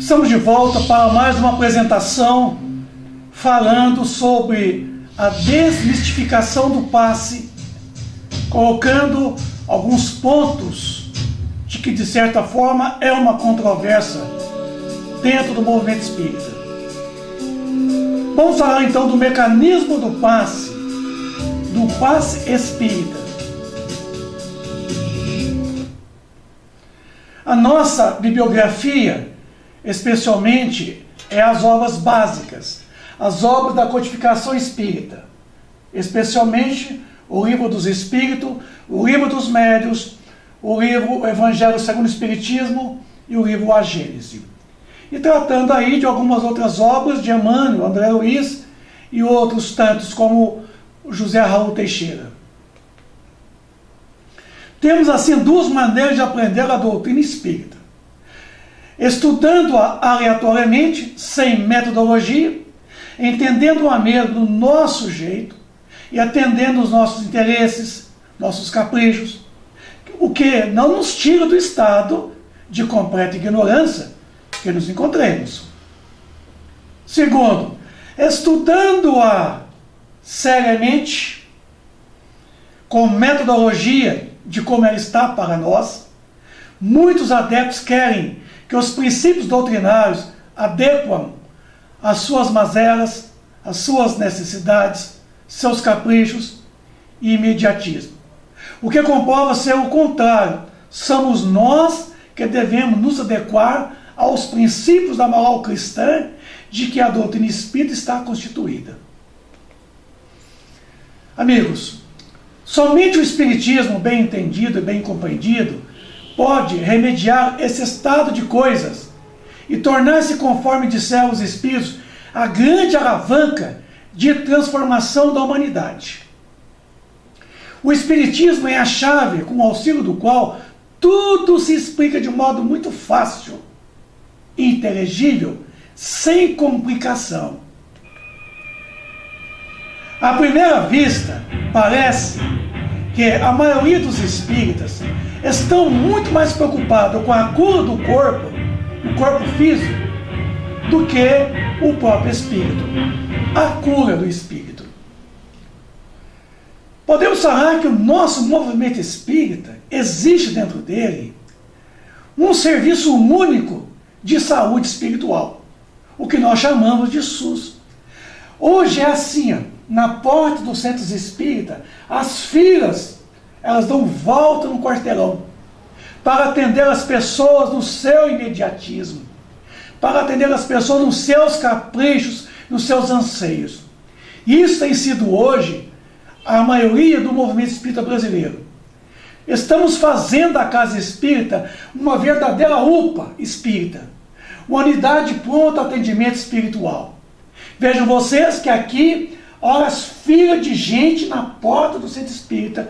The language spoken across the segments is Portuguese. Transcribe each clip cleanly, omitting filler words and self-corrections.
Estamos de volta para mais uma apresentação falando sobre a desmistificação do passe, colocando alguns pontos de que de certa forma é uma controvérsia dentro do movimento espírita. Vamos falar então do mecanismo do passe espírita. A nossa bibliografia, especialmente, é as obras básicas, as obras da codificação espírita, especialmente o Livro dos Espíritos, o Livro dos Médiuns, o livro Evangelho segundo o Espiritismo e o livro A Gênese. E tratando aí de algumas outras obras de Emmanuel, André Luiz e outros tantos como José Raul Teixeira. Temos assim duas maneiras de aprender a doutrina espírita: estudando-a aleatoriamente, sem metodologia, entendendo-a mesmo do nosso jeito e atendendo os nossos interesses, nossos caprichos, o que não nos tira do estado de completa ignorância que nos encontremos. Segundo, estudando-a seriamente, com metodologia de como ela está para nós, muitos adeptos querem que os princípios doutrinários adequam as suas mazelas, as suas necessidades, seus caprichos e imediatismo. O que comprova ser o contrário. Somos nós que devemos nos adequar aos princípios da moral cristã de que a doutrina espírita está constituída. Amigos, somente o espiritismo bem entendido e bem compreendido pode remediar esse estado de coisas e tornar-se, conforme disseram os espíritos, a grande alavanca de transformação da humanidade. O espiritismo é a chave com o auxílio do qual tudo se explica de modo muito fácil, inteligível, sem complicação. À primeira vista, parece que a maioria dos espíritas estão muito mais preocupados com a cura do corpo físico, do que o próprio espírito, a cura do espírito. Podemos falar que o nosso movimento espírita existe dentro dele um serviço único de saúde espiritual, o que nós chamamos de SUS. Hoje é assim, na porta dos centros espíritas, as filas, elas dão volta no quarteirão, para atender as pessoas no seu imediatismo, para atender as pessoas nos seus caprichos, nos seus anseios. Isso tem sido hoje a maioria do movimento espírita brasileiro. Estamos fazendo da casa espírita uma verdadeira UPA espírita, uma unidade de pronto atendimento espiritual. Vejam vocês que aqui, horas fila de gente na porta do centro espírita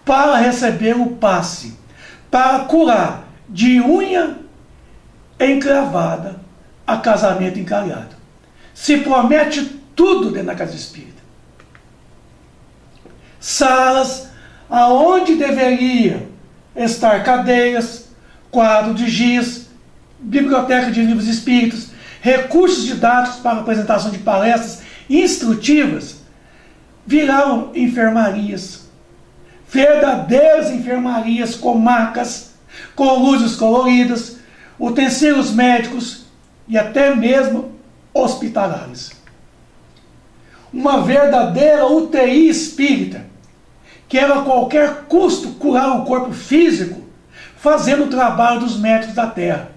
para receber o passe, para curar de unha encravada a casamento encalhado. Se promete tudo dentro da casa espírita. Salas aonde deveria estar cadeiras, quadro de giz, biblioteca de livros espíritos, recursos didáticos para apresentação de palestras instrutivas, viraram enfermarias. Verdadeiras enfermarias com macas, com luzes coloridas, utensílios médicos e até mesmo hospitalares. Uma verdadeira UTI espírita, que era a qualquer custo curar o corpo físico, fazendo o trabalho dos médicos da Terra.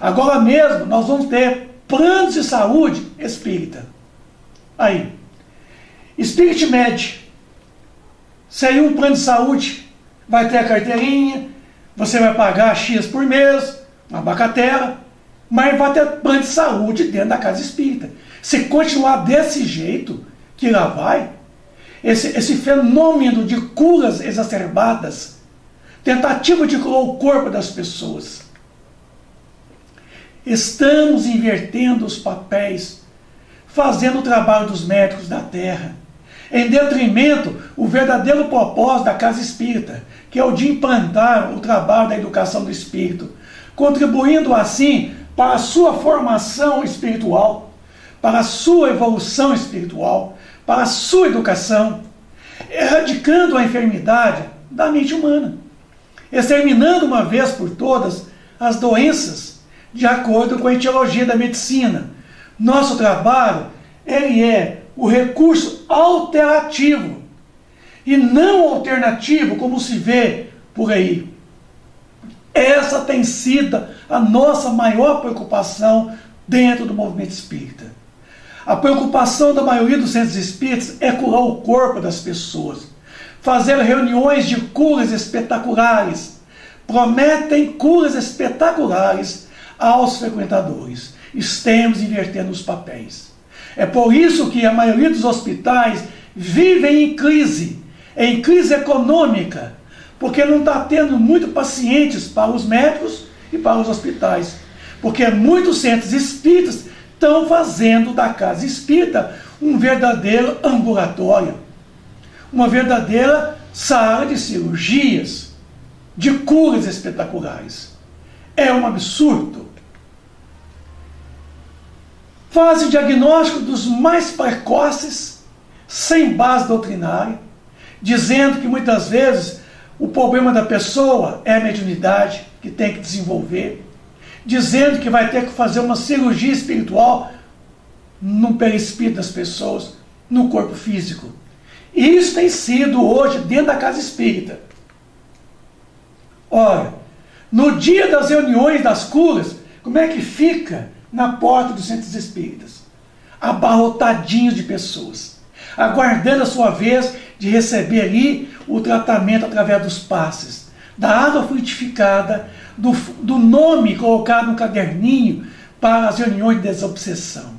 Agora mesmo nós vamos ter planos de saúde espírita. Aí, Spirit Med seria um plano de saúde, vai ter a carteirinha, você vai pagar X por mês, uma bacatela, mas vai ter plano de saúde dentro da casa espírita. Se continuar desse jeito, que lá vai, esse fenômeno de curas exacerbadas, tentativa de curar o corpo das pessoas. Estamos invertendo os papéis, fazendo o trabalho dos médicos da Terra, em detrimento o verdadeiro propósito da casa espírita, que é o de implantar o trabalho da educação do espírito, contribuindo assim para a sua formação espiritual, para a sua evolução espiritual, para a sua educação, erradicando a enfermidade da mente humana, exterminando uma vez por todas as doenças, de acordo com a etiologia da medicina. Nosso trabalho, ele é o recurso alterativo, e não alternativo, como se vê por aí. Essa tem sido a nossa maior preocupação dentro do movimento espírita. A preocupação da maioria dos centros espíritas é curar o corpo das pessoas, fazer reuniões de curas espetaculares, prometem curas espetaculares aos frequentadores. Estamos invertendo os papéis. É por isso que a maioria dos hospitais vivem em crise econômica, porque não está tendo muito pacientes para os médicos e para os hospitais, porque muitos centros espíritas estão fazendo da casa espírita um verdadeiro ambulatório, uma verdadeira sala de cirurgias, de curas espetaculares. É um absurdo. Fazem diagnóstico dos mais precoces, sem base doutrinária, dizendo que muitas vezes o problema da pessoa é a mediunidade que tem que desenvolver, dizendo que vai ter que fazer uma cirurgia espiritual no perispírito das pessoas, no corpo físico. E isso tem sido hoje dentro da casa espírita. Ora, no dia das reuniões das curas, como é que fica na porta dos centros espíritas? Abarrotadinhos de pessoas, aguardando a sua vez de receber ali o tratamento através dos passes, da água frutificada, do nome colocado no caderninho para as reuniões de desobsessão.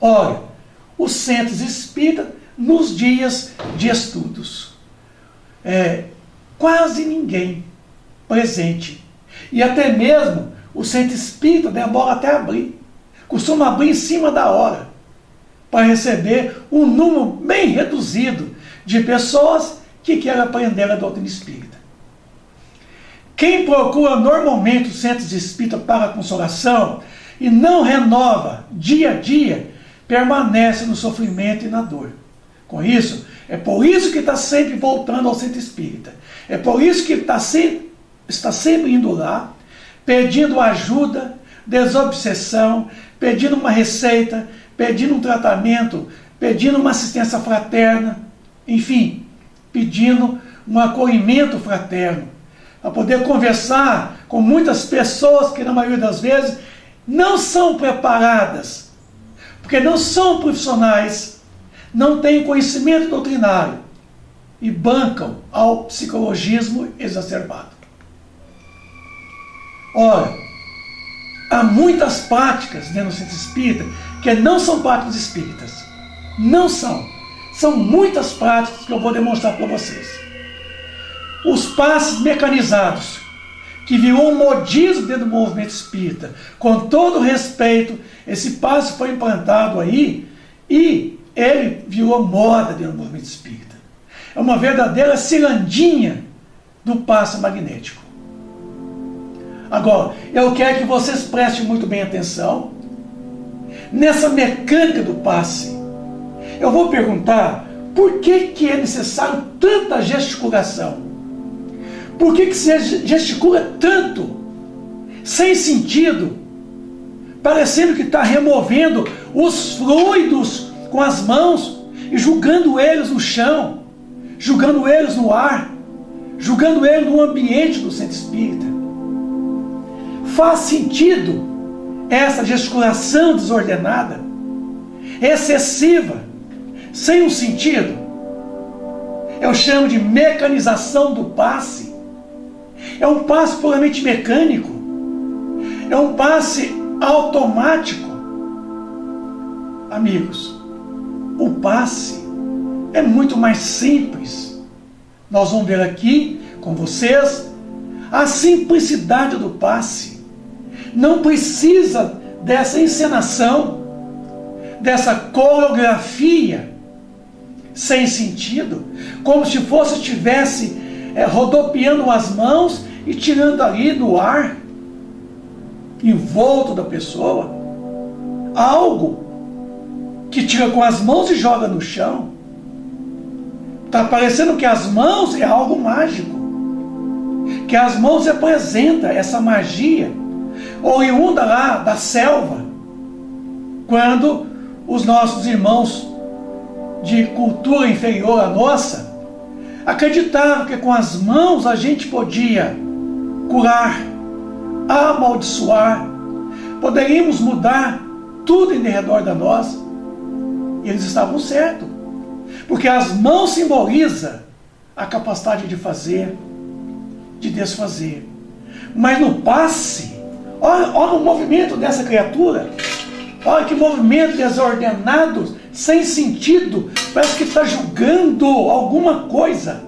Ora, os centros espíritas, nos dias de estudos, quase ninguém presente. E até mesmo o centro espírita demora até abrir. Costuma abrir em cima da hora, para receber um número bem reduzido de pessoas que querem aprender a doutrina espírita. Quem procura normalmente os centros espíritas para a consolação e não renova dia a dia, permanece no sofrimento e na dor. Com isso, é por isso que está sempre voltando ao centro espírita. É por isso que está sempre indo lá, pedindo ajuda, desobsessão, pedindo uma receita, pedindo um tratamento, pedindo uma assistência fraterna, enfim, pedindo um acolhimento fraterno, para poder conversar com muitas pessoas que, na maioria das vezes, não são preparadas, porque não são profissionais, não têm conhecimento doutrinário e bancam ao psicologismo exacerbado. Ora, há muitas práticas dentro do centro espírita que não são práticas espíritas. Não são. São muitas práticas que eu vou demonstrar para vocês. Os passes mecanizados, que virou um modismo dentro do movimento espírita. Com todo respeito, esse passe foi implantado aí e ele virou moda dentro do movimento espírita. É uma verdadeira cirandinha do passe magnético. Agora, eu quero que vocês prestem muito bem atenção nessa mecânica do passe. Eu vou perguntar por que é necessário tanta gesticulação. Por que se gesticula tanto, sem sentido, parecendo que está removendo os fluidos com as mãos e jogando eles no chão, jogando eles no ar, jogando eles no ambiente do centro espírita? Faz sentido essa gesticulação desordenada, excessiva, sem um sentido? Eu chamo de mecanização do passe. É um passe puramente mecânico. É um passe automático. Amigos, o passe é muito mais simples. Nós vamos ver aqui com vocês a simplicidade do passe. Não precisa dessa encenação, dessa coreografia sem sentido, como se estivesse rodopiando as mãos e tirando ali no ar. envolto da pessoa, algo que tira com as mãos e joga no chão. Está parecendo que as mãos é algo mágico, que as mãos representam essa magia oriunda lá da selva, quando os nossos irmãos de cultura inferior à nossa acreditavam que com as mãos a gente podia curar, amaldiçoar, poderíamos mudar tudo em redor da nós. E eles estavam certos, porque as mãos simbolizam a capacidade de fazer, de desfazer. Mas no passe, olha o movimento dessa criatura, olha que movimento desordenado, sem sentido, parece que está julgando alguma coisa.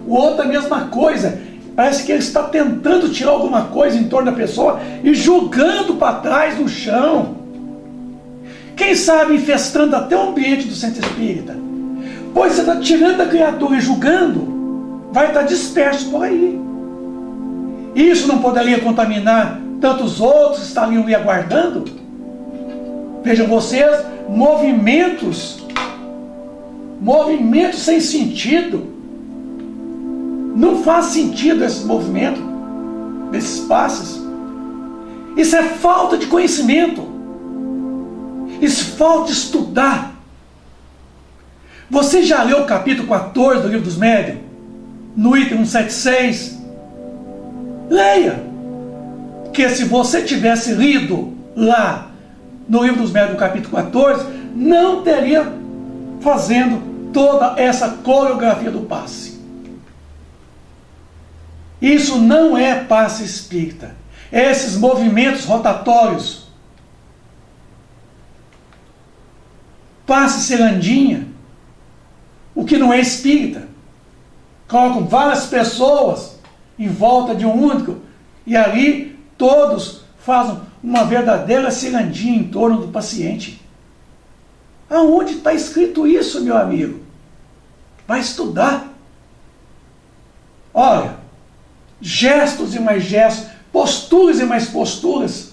O outro é a mesma coisa, parece que ele está tentando tirar alguma coisa em torno da pessoa e julgando para trás no chão. Quem sabe infestando até o ambiente do centro espírita. Pois você está tirando a criatura e julgando, vai estar disperso por aí. Isso não poderia contaminar tantos outros que estariam ali aguardando? Vejam vocês, movimentos sem sentido. Não faz sentido esses movimentos, esses passes. Isso é falta de conhecimento. Isso falta estudar. Você já leu o capítulo 14 do Livro dos Médiuns? No item 176? Leia. Porque se você tivesse lido lá no Livro dos Médiuns, no capítulo 14, não teria fazendo toda essa coreografia do passe. Isso não é passe espírita. Esses movimentos rotatórios, passe cirandinha, o que não é espírita. Colocam várias pessoas em volta de um único e ali todos fazem uma verdadeira cirandinha em torno do paciente. Aonde está escrito isso, meu amigo? Vai estudar. Olha, gestos e mais gestos, posturas e mais posturas,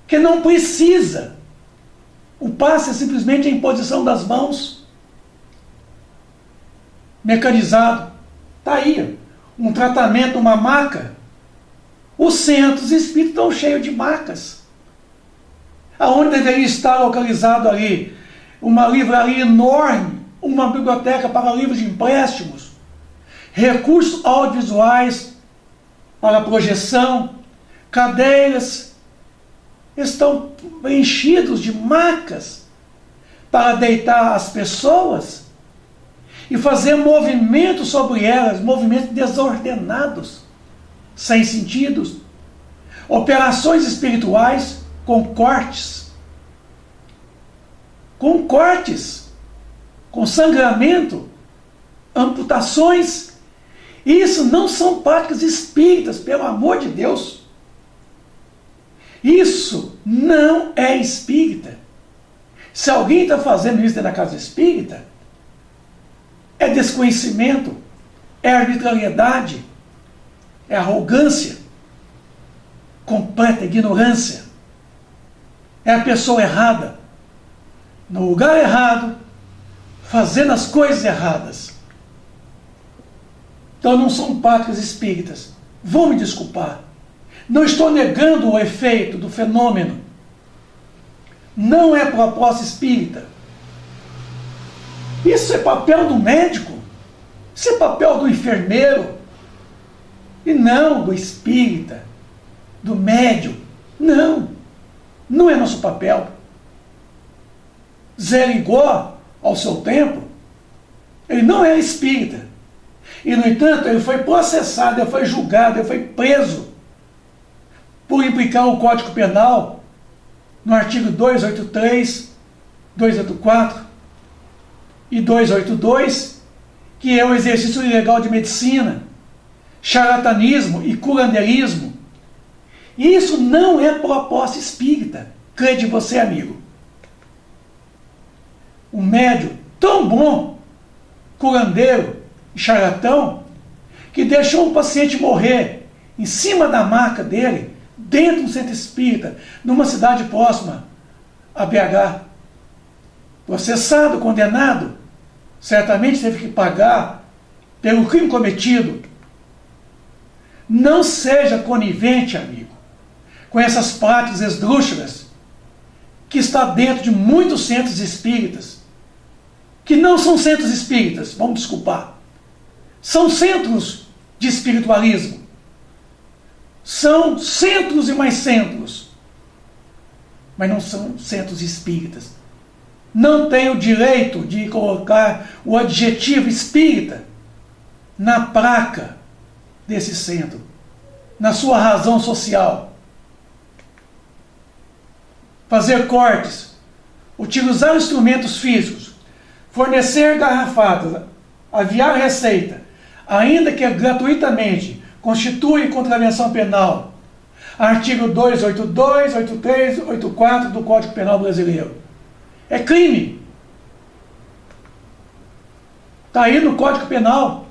que não precisa. O passe é simplesmente a imposição das mãos. Mecanizado. Está aí. Um tratamento, uma maca. Os centros espíritas estão cheios de macas. Aonde deveria estar localizado ali uma livraria enorme, uma biblioteca para livros de empréstimos, recursos audiovisuais para projeção, cadeiras, estão enchidos de macas para deitar as pessoas e fazer movimentos sobre elas, movimentos desordenados, sem sentidos, operações espirituais com cortes, com sangramento, amputações. Isso não são práticas espíritas, pelo amor de Deus. Isso não é espírita. Se alguém está fazendo isso dentro da casa espírita, é desconhecimento, é arbitrariedade, é arrogância, completa ignorância. É a pessoa errada, no lugar errado, fazendo as coisas erradas. Então não são práticas espíritas. Vão me desculpar. Não estou negando o efeito do fenômeno. Não é proposta espírita. Isso é papel do médico. Isso é papel do enfermeiro. E não do espírita, do médium. Não. Não é nosso papel. Zé Ligó, ao seu tempo, ele não era espírita. E, no entanto, ele foi processado, ele foi julgado, ele foi preso por implicar o Código Penal no artigo 283, 284 e 282, que é o exercício ilegal de medicina, charlatanismo e curandeirismo. Isso não é proposta espírita, crede você, amigo. Um médium tão bom, curandeiro e charlatão, que deixou um paciente morrer em cima da maca dele, dentro de um centro espírita, numa cidade próxima a BH. Processado, condenado, certamente teve que pagar pelo crime cometido. Não seja conivente, amigo, com essas práticas esdrúxulas que está dentro de muitos centros espíritas, que não são centros espíritas, vamos desculpar, são centros de espiritualismo, são centros e mais centros, mas não são centros espíritas. Não tem o direito de colocar o adjetivo espírita na placa desse centro, na sua razão social. Fazer cortes, utilizar instrumentos físicos, fornecer garrafadas, aviar receita, ainda que gratuitamente, constitui contravenção penal. Artigo 282, 83, 84 do Código Penal Brasileiro. É crime. Está aí no Código Penal.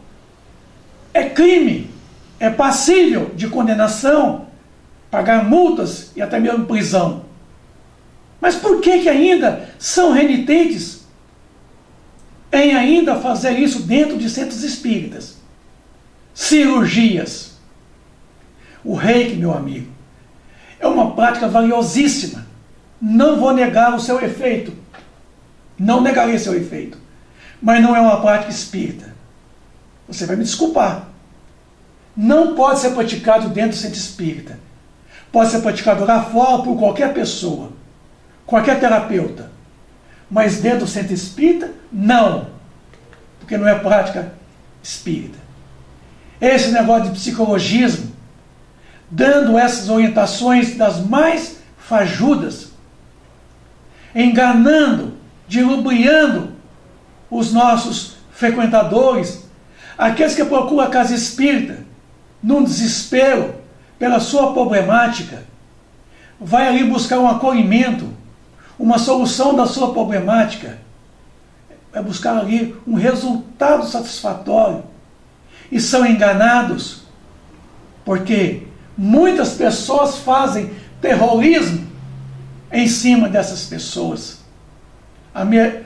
É crime. É passível de condenação, pagar multas e até mesmo prisão. Mas por que ainda são renitentes em ainda fazer isso dentro de centros espíritas? Cirurgias. O reiki, meu amigo, é uma prática valiosíssima. Não vou negar o seu efeito. Não negarei seu efeito. Mas não é uma prática espírita. Você vai me desculpar. Não pode ser praticado dentro do centro espírita. Pode ser praticado lá fora por qualquer pessoa, qualquer terapeuta. Mas dentro do centro espírita, não. Porque não é prática espírita. Esse negócio de psicologismo, dando essas orientações das mais fajudas, enganando, dilubriando os nossos frequentadores, aqueles que procuram a casa espírita, num desespero pela sua problemática, vai ali buscar um acolhimento, uma solução da sua problemática, vai buscar ali um resultado satisfatório, e são enganados, porque muitas pessoas fazem terrorismo em cima dessas pessoas,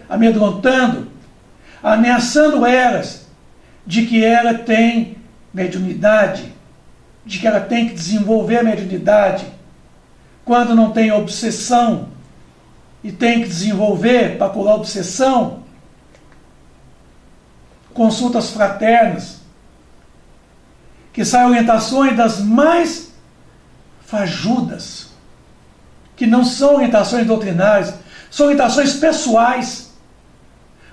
amedrontando, ameaçando elas de que ela tem mediunidade, de que ela tem que desenvolver a mediunidade, quando não tem obsessão e tem que desenvolver para curar a obsessão, consultas fraternas, que saem orientações das mais fajudas, que não são orientações doutrinárias, são orientações pessoais,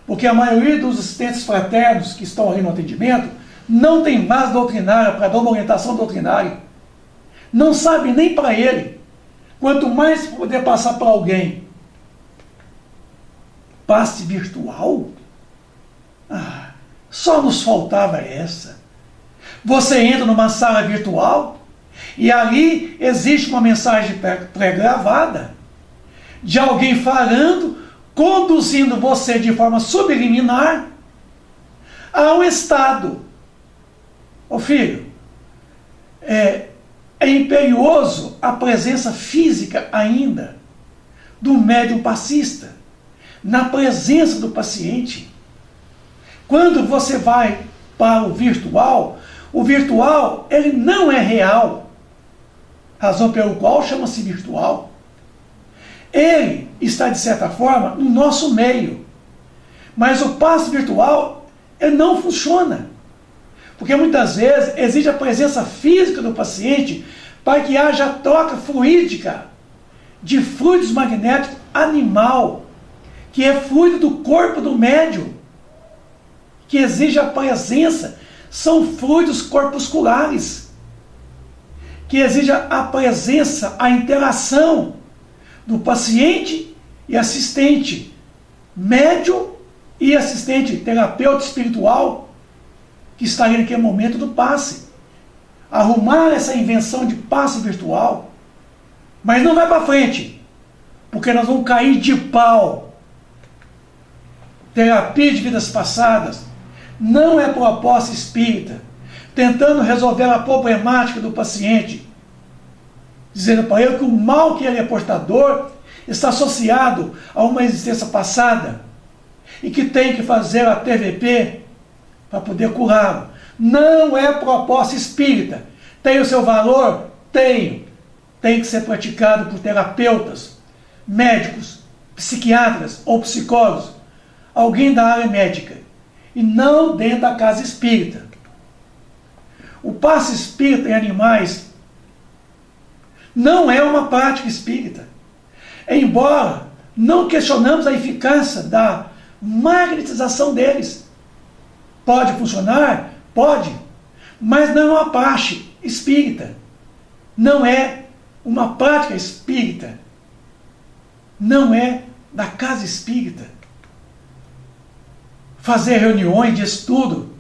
porque a maioria dos assistentes fraternos que estão ali no atendimento não tem base doutrinária para dar uma orientação doutrinária, não sabe nem para ele, quanto mais poder passar para alguém. Passe virtual? Ah, só nos faltava essa. Você entra numa sala virtual e ali existe uma mensagem pré-gravada de alguém falando, conduzindo você de forma subliminar a um estado. Ô filho, é imperioso a presença física ainda do médium passista, na presença do paciente. Quando você vai para o virtual ele não é real, razão pelo qual chama-se virtual. Ele está, de certa forma, no nosso meio, mas o passe virtual ele não funciona, porque muitas vezes exige a presença física do paciente para que haja troca fluídica de fluidos magnéticos animal, que é fluido do corpo do médium, que exige a presença, são fluidos corpusculares, que exige a presença, a interação do paciente e assistente, médium e assistente terapeuta espiritual, que está ali naquele momento do passe. Arrumar essa invenção de passe virtual, mas não vai para frente, porque nós vamos cair de pau. Terapia de vidas passadas não é proposta espírita, tentando resolver a problemática do paciente. dizendo para ele que o mal que ele é portador está associado a uma existência passada e que tem que fazer a TVP para poder curá-lo. Não é proposta espírita. Tem o seu valor? Tem. Tem que ser praticado por terapeutas, médicos, psiquiatras ou psicólogos, alguém da área médica, e não dentro da casa espírita. O passe espírita em animais não é uma prática espírita. Embora não questionamos a eficácia da magnetização deles. Pode funcionar? Pode. Mas não é uma praxe espírita. Não é uma prática espírita. Não é da casa espírita. Fazer reuniões de estudo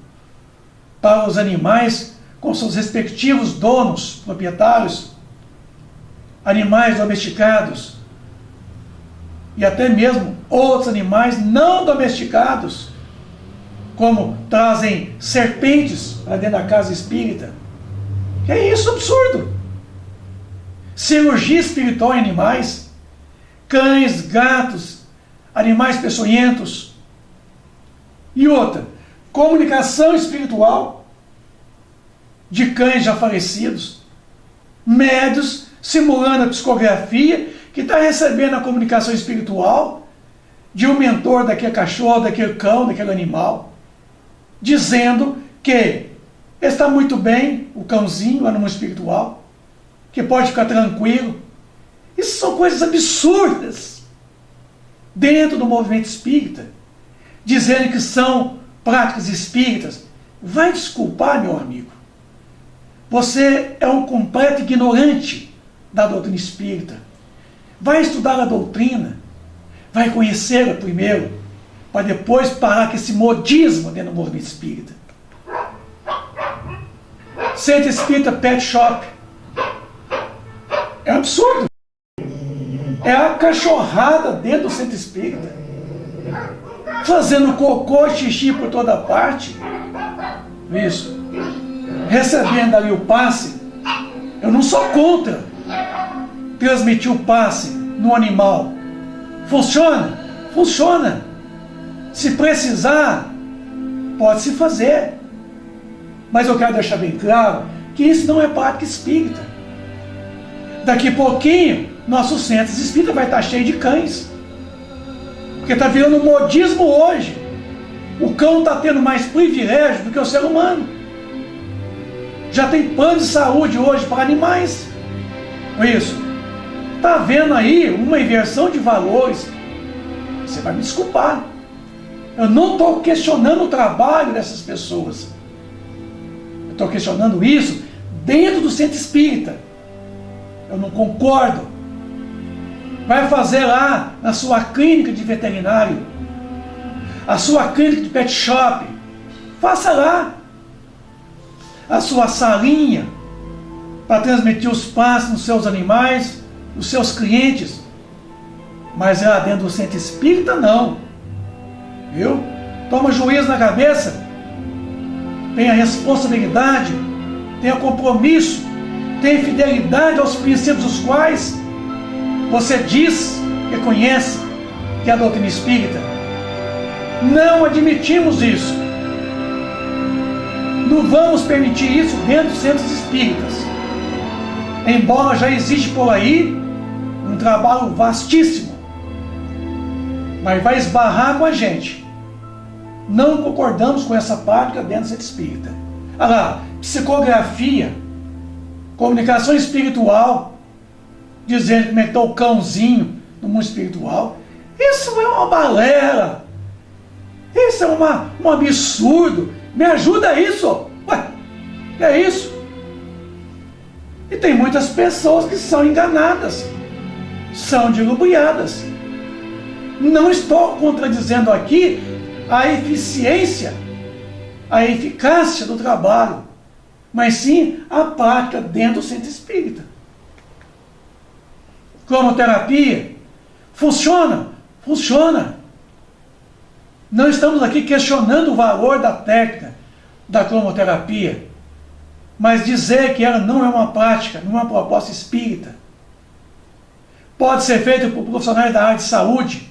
para os animais com seus respectivos donos, proprietários, animais domesticados e até mesmo outros animais não domesticados, como trazem serpentes para dentro da casa espírita. Que é isso, absurdo! Cirurgia espiritual em animais, cães, gatos, animais peçonhentos. E outra, comunicação espiritual de cães já falecidos, médios simulando a psicografia que está recebendo a comunicação espiritual de um mentor daquele cachorro, daquele cão, daquele animal, dizendo que está muito bem, o cãozinho lá no mundo espiritual, que pode ficar tranquilo. Isso são coisas absurdas dentro do movimento espírita, dizendo que são práticas espíritas. Vai desculpar, meu amigo. Você é um completo ignorante da doutrina espírita. Vai estudar a doutrina, vai conhecê-la primeiro, para depois parar com esse modismo dentro do movimento espírita. Centro Espírita Pet Shop. É um absurdo. É a cachorrada dentro do centro espírita, fazendo cocô, xixi por toda parte. Isso. Recebendo ali o passe. Eu não sou contra transmitir o passe no animal. Funciona? Funciona. Se precisar, pode-se fazer. Mas eu quero deixar bem claro que isso não é prática espírita. Daqui a pouquinho, nossos centros espíritas vai estar cheio de cães. Porque está virando um modismo hoje. O cão está tendo mais privilégio do que o ser humano. Já tem plano de saúde hoje para animais. Isso. Está havendo aí uma inversão de valores. Você vai me desculpar. Eu não estou questionando o trabalho dessas pessoas. Eu estou questionando isso dentro do centro espírita. Eu não concordo. Vai fazer lá na sua clínica de veterinário, a sua clínica de pet shop, faça lá a sua salinha para transmitir os passos nos seus animais, nos seus clientes. Mas lá dentro do centro espírita, não. Viu? Toma juízo na cabeça, tenha responsabilidade, tenha compromisso, tenha fidelidade aos princípios dos quais você diz que conhece, que é a doutrina espírita. Não admitimos isso. Não vamos permitir isso dentro dos centros espíritas. Embora já existe por aí um trabalho vastíssimo, mas vai esbarrar com a gente. Não concordamos com essa prática dentro do centro espírita. Olha lá, psicografia, comunicação espiritual, dizendo como é que está o cãozinho no mundo espiritual. Isso é uma balela. Isso é um absurdo. Me ajuda isso. Ué, é isso. E tem muitas pessoas que são enganadas, são dilubuiadas. Não estou contradizendo aqui a eficiência, a eficácia do trabalho, mas sim a prática dentro do centro espírita. Cromoterapia, funciona? Funciona. Não estamos aqui questionando o valor da técnica da cromoterapia, mas dizer que ela não é uma prática, não é uma proposta espírita, pode ser feito por profissionais da área de saúde,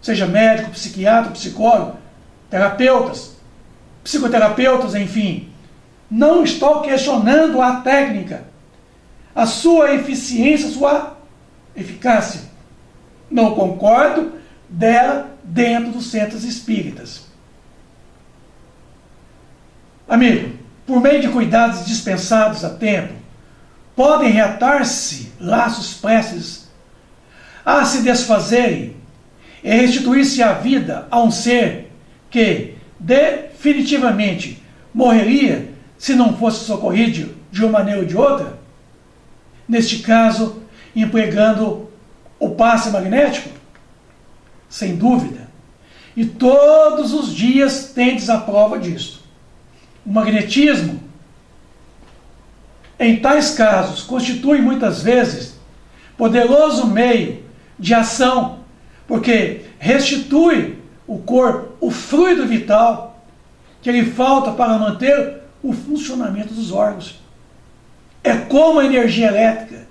seja médico, psiquiatra, psicólogo, terapeutas, psicoterapeutas, enfim. Não estou questionando a técnica, a sua eficiência, a sua eficácia. Não concordo dela dentro dos centros espíritas. Amigo, por meio de cuidados dispensados a tempo, podem reatar-se laços prestes a se desfazerem e restituir-se a vida a um ser que definitivamente morreria se não fosse socorrido de uma maneira ou de outra? Neste caso, empregando o passe magnético? Sem dúvida. E todos os dias tendes a prova disto. O magnetismo, em tais casos, constitui muitas vezes poderoso meio de ação, porque restitui o corpo, o fluido vital que lhe falta para manter o funcionamento dos órgãos. É como a energia elétrica,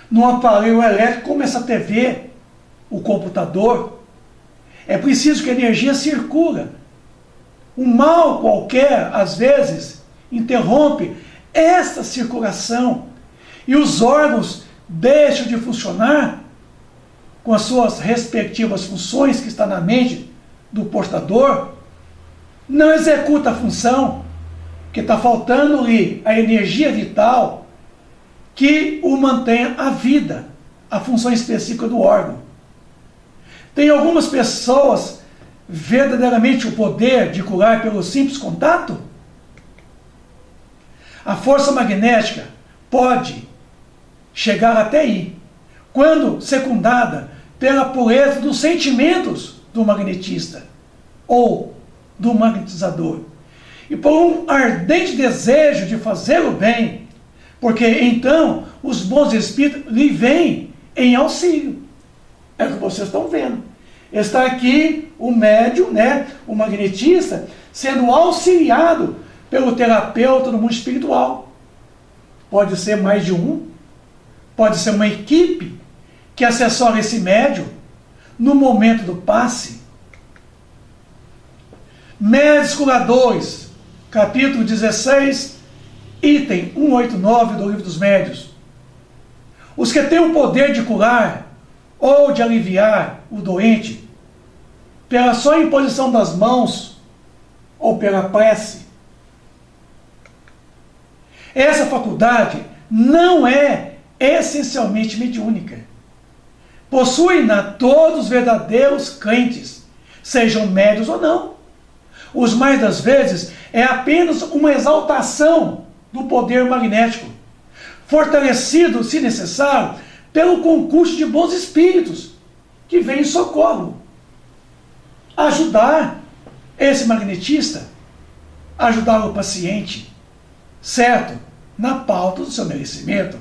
num aparelho elétrico como essa TV, o computador. É preciso que a energia circula. Um mal qualquer, às vezes, interrompe esta circulação e os órgãos deixam de funcionar com as suas respectivas funções que está na mente do portador, não executa a função, que está faltando-lhe a energia vital que o mantenha a vida, a função específica do órgão. Tem algumas pessoas verdadeiramente o poder de curar pelo simples contato? A força magnética pode chegar até aí, quando secundada pela pureza dos sentimentos do magnetista ou do magnetizador, e por um ardente desejo de fazer o bem, porque então os bons espíritos lhe vêm em auxílio. É o que vocês estão vendo. Está aqui o médium, o magnetista, sendo auxiliado pelo terapeuta no mundo espiritual. Pode ser mais de um, pode ser uma equipe que assessora esse médium no momento do passe. Médios curadores, capítulo 16, item 189 do Livro dos Médios. Os que têm o poder de curar ou de aliviar o doente pela só imposição das mãos ou pela prece. Essa faculdade não é essencialmente mediúnica. Possuem-na todos os verdadeiros crentes, sejam médios ou não. Os mais das vezes é apenas uma exaltação do poder magnético, fortalecido, se necessário, pelo concurso de bons espíritos, que vem em socorro, ajudar esse magnetista, ajudar o paciente, certo? Na pauta do seu merecimento.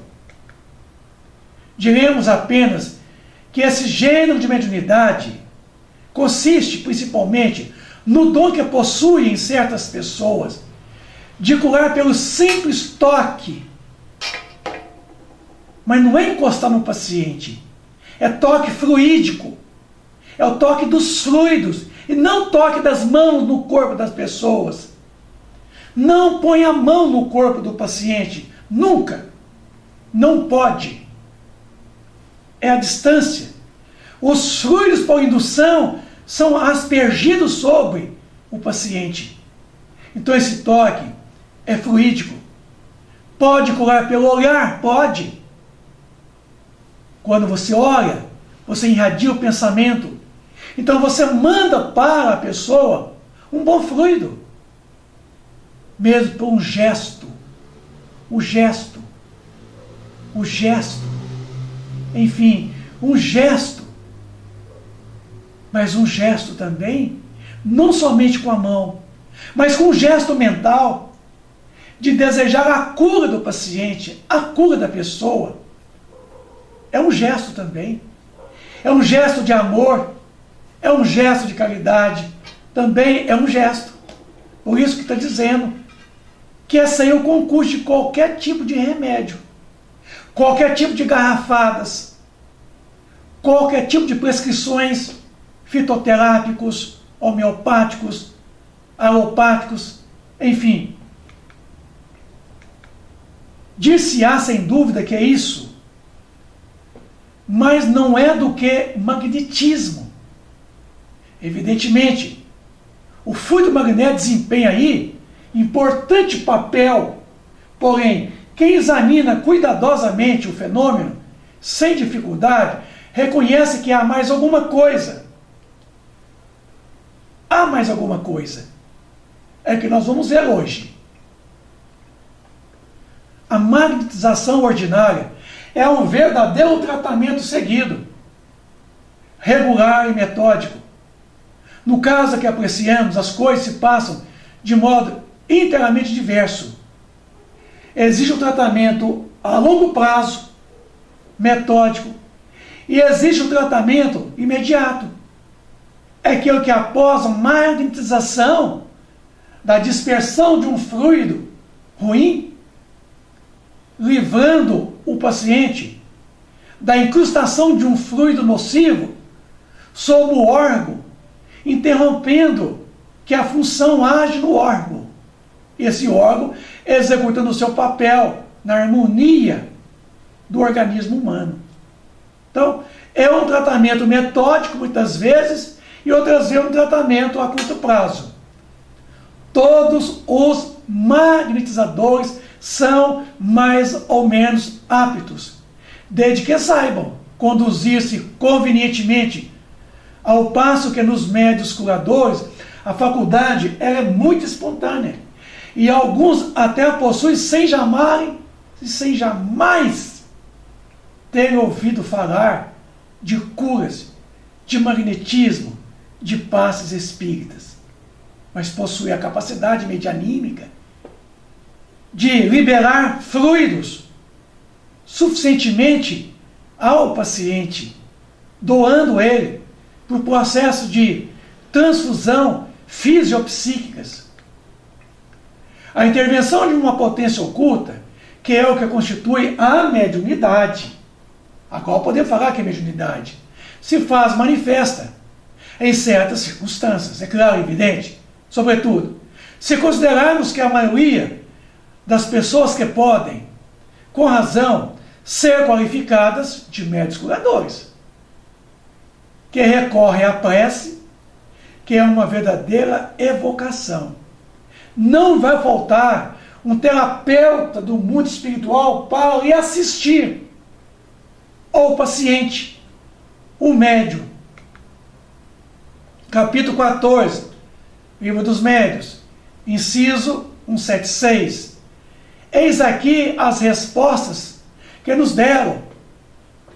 Diremos apenas que esse gênero de mediunidade consiste principalmente no dom que possuem certas pessoas de curar pelo simples toque. Mas não é encostar no paciente, é toque fluídico, é o toque dos fluidos, e não toque das mãos no corpo das pessoas. Não põe a mão no corpo do paciente, nunca, não pode. É a distância. Os fluidos por indução são aspergidos sobre o paciente. Então esse toque é fluídico. Pode curar pelo olhar? Pode. Quando você olha, você irradia o pensamento. Então você manda para a pessoa um bom fluido. Mesmo por um gesto. O gesto. O gesto. Enfim, um gesto. Mas um gesto também, não somente com a mão, mas com um gesto mental de desejar a cura do paciente, a cura da pessoa. É um gesto também. É um gesto de amor, é um gesto de caridade, também é um gesto. Por isso que está dizendo que esse aí é o concurso de qualquer tipo de remédio, qualquer tipo de garrafadas, qualquer tipo de prescrições fitoterápicos, homeopáticos, alopáticos, enfim. Dir-se-á sem dúvida que é isso, mas não é do que magnetismo. Evidentemente, o fluido magnético desempenha aí importante papel, porém, quem examina cuidadosamente o fenômeno, sem dificuldade, reconhece que há mais alguma coisa. Há mais alguma coisa. É que nós vamos ver hoje. A magnetização ordinária é um verdadeiro tratamento seguido, regular e metódico. No caso que apreciamos, as coisas se passam de modo inteiramente diverso. Existe um tratamento a longo prazo, metódico, e existe um tratamento imediato. É aquilo que após a magnetização da dispersão de um fluido ruim, livrando o paciente da incrustação de um fluido nocivo sobre o órgão, interrompendo que a função age no órgão. Esse órgão executando o seu papel na harmonia do organismo humano. Então, é um tratamento metódico muitas vezes e outras vezes um tratamento a curto prazo. Todos os magnetizadores são mais ou menos aptos, desde que saibam conduzir-se convenientemente, ao passo que nos médios curadores a faculdade é muito espontânea e alguns até a possuem sem jamais terem ouvido falar de curas, de magnetismo, de passes espíritas, mas possuem a capacidade medianímica de liberar fluidos suficientemente ao paciente, doando ele por processo de transfusão fisiopsíquicas. A intervenção de uma potência oculta, que é o que constitui a mediunidade, agora podemos falar que é mediunidade, se faz manifesta em certas circunstâncias, é claro e evidente, sobretudo, se considerarmos que a maioria das pessoas que podem, com razão, ser qualificadas de médios curadores, que recorrem à prece, que é uma verdadeira evocação. Não vai faltar um terapeuta do mundo espiritual para lhe assistir, ou paciente, o médium. Capítulo 14, Livro dos Médios, inciso 176. Eis aqui as respostas que nos deram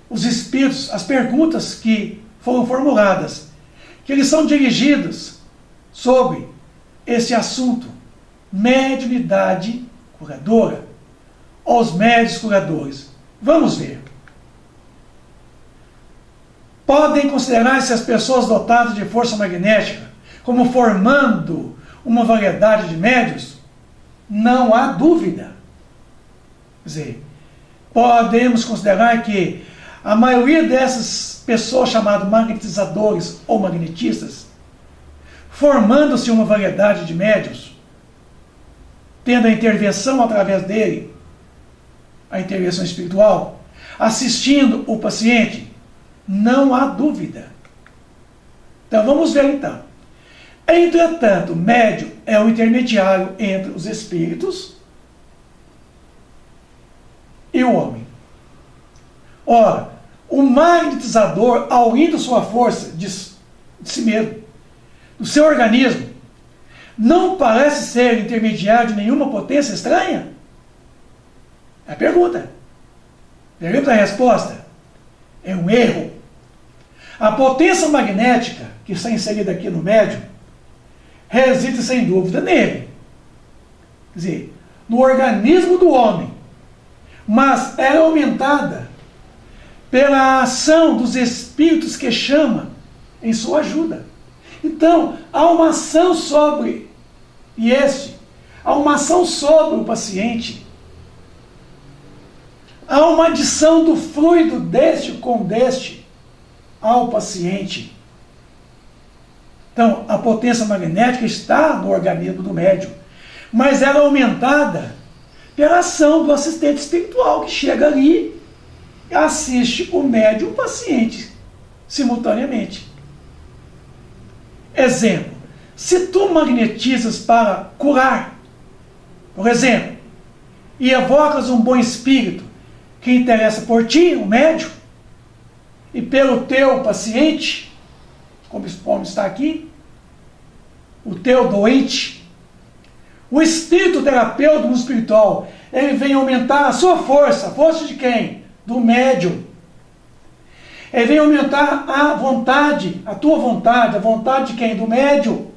os espíritos, as perguntas que foram formuladas, que eles são dirigidos sobre esse assunto, mediunidade curadora, aos médios curadores. Vamos ver. Podem considerar-se as pessoas dotadas de força magnética como formando uma variedade de médios? Não há dúvida. Quer dizer, podemos considerar que a maioria dessas pessoas chamadas magnetizadores ou magnetistas, formando-se uma variedade de médios, tendo a intervenção através dele, a intervenção espiritual, assistindo o paciente, não há dúvida. Então vamos ver então. Entretanto, o médium é o intermediário entre os espíritos e o homem. Ora, o magnetizador, ao indo sua força de si mesmo, do seu organismo, não parece ser intermediário de nenhuma potência estranha? É a pergunta. Pergunta a resposta. É um erro. A potência magnética que está inserida aqui no médium reside sem dúvida nele. Quer dizer, no organismo do homem. Mas é aumentada pela ação dos espíritos que chama em sua ajuda. Então, há uma ação sobre há uma ação sobre o paciente. Há uma adição do fluido deste com deste. ao paciente. Então, a potência magnética está no organismo do médium, mas ela é aumentada pela ação do assistente espiritual que chega ali e assiste o médium e o paciente simultaneamente. Exemplo, se tu magnetizas para curar, por exemplo, e evocas um bom espírito que interessa por ti, o médium, e pelo teu paciente, como está aqui, o teu doente, o espírito terapeuta no espiritual, ele vem aumentar a sua força. Força de quem? Do médium. Ele vem aumentar a vontade, a tua vontade, a vontade de quem? Do médium.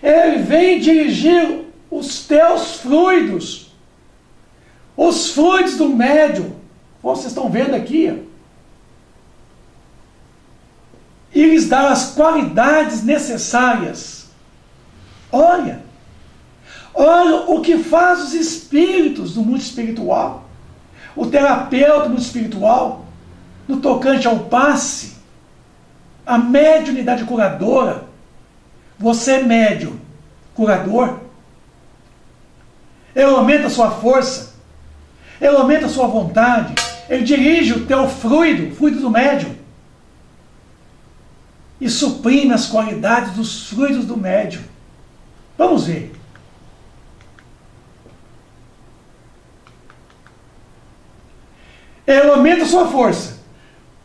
Ele vem dirigir os teus fluidos. Os fluidos do médium. Vocês estão vendo aqui. E lhes dá as qualidades necessárias. Olha o que faz os espíritos do mundo espiritual, o terapeuta do mundo espiritual, no tocante ao passe, a mediunidade curadora. Você é médium, curador. Ele aumenta a sua força, ele aumenta a sua vontade, ele dirige o teu fluido, fluido do médium, e suprime as qualidades dos fluidos do médium. Vamos ver. Ele aumenta a sua força.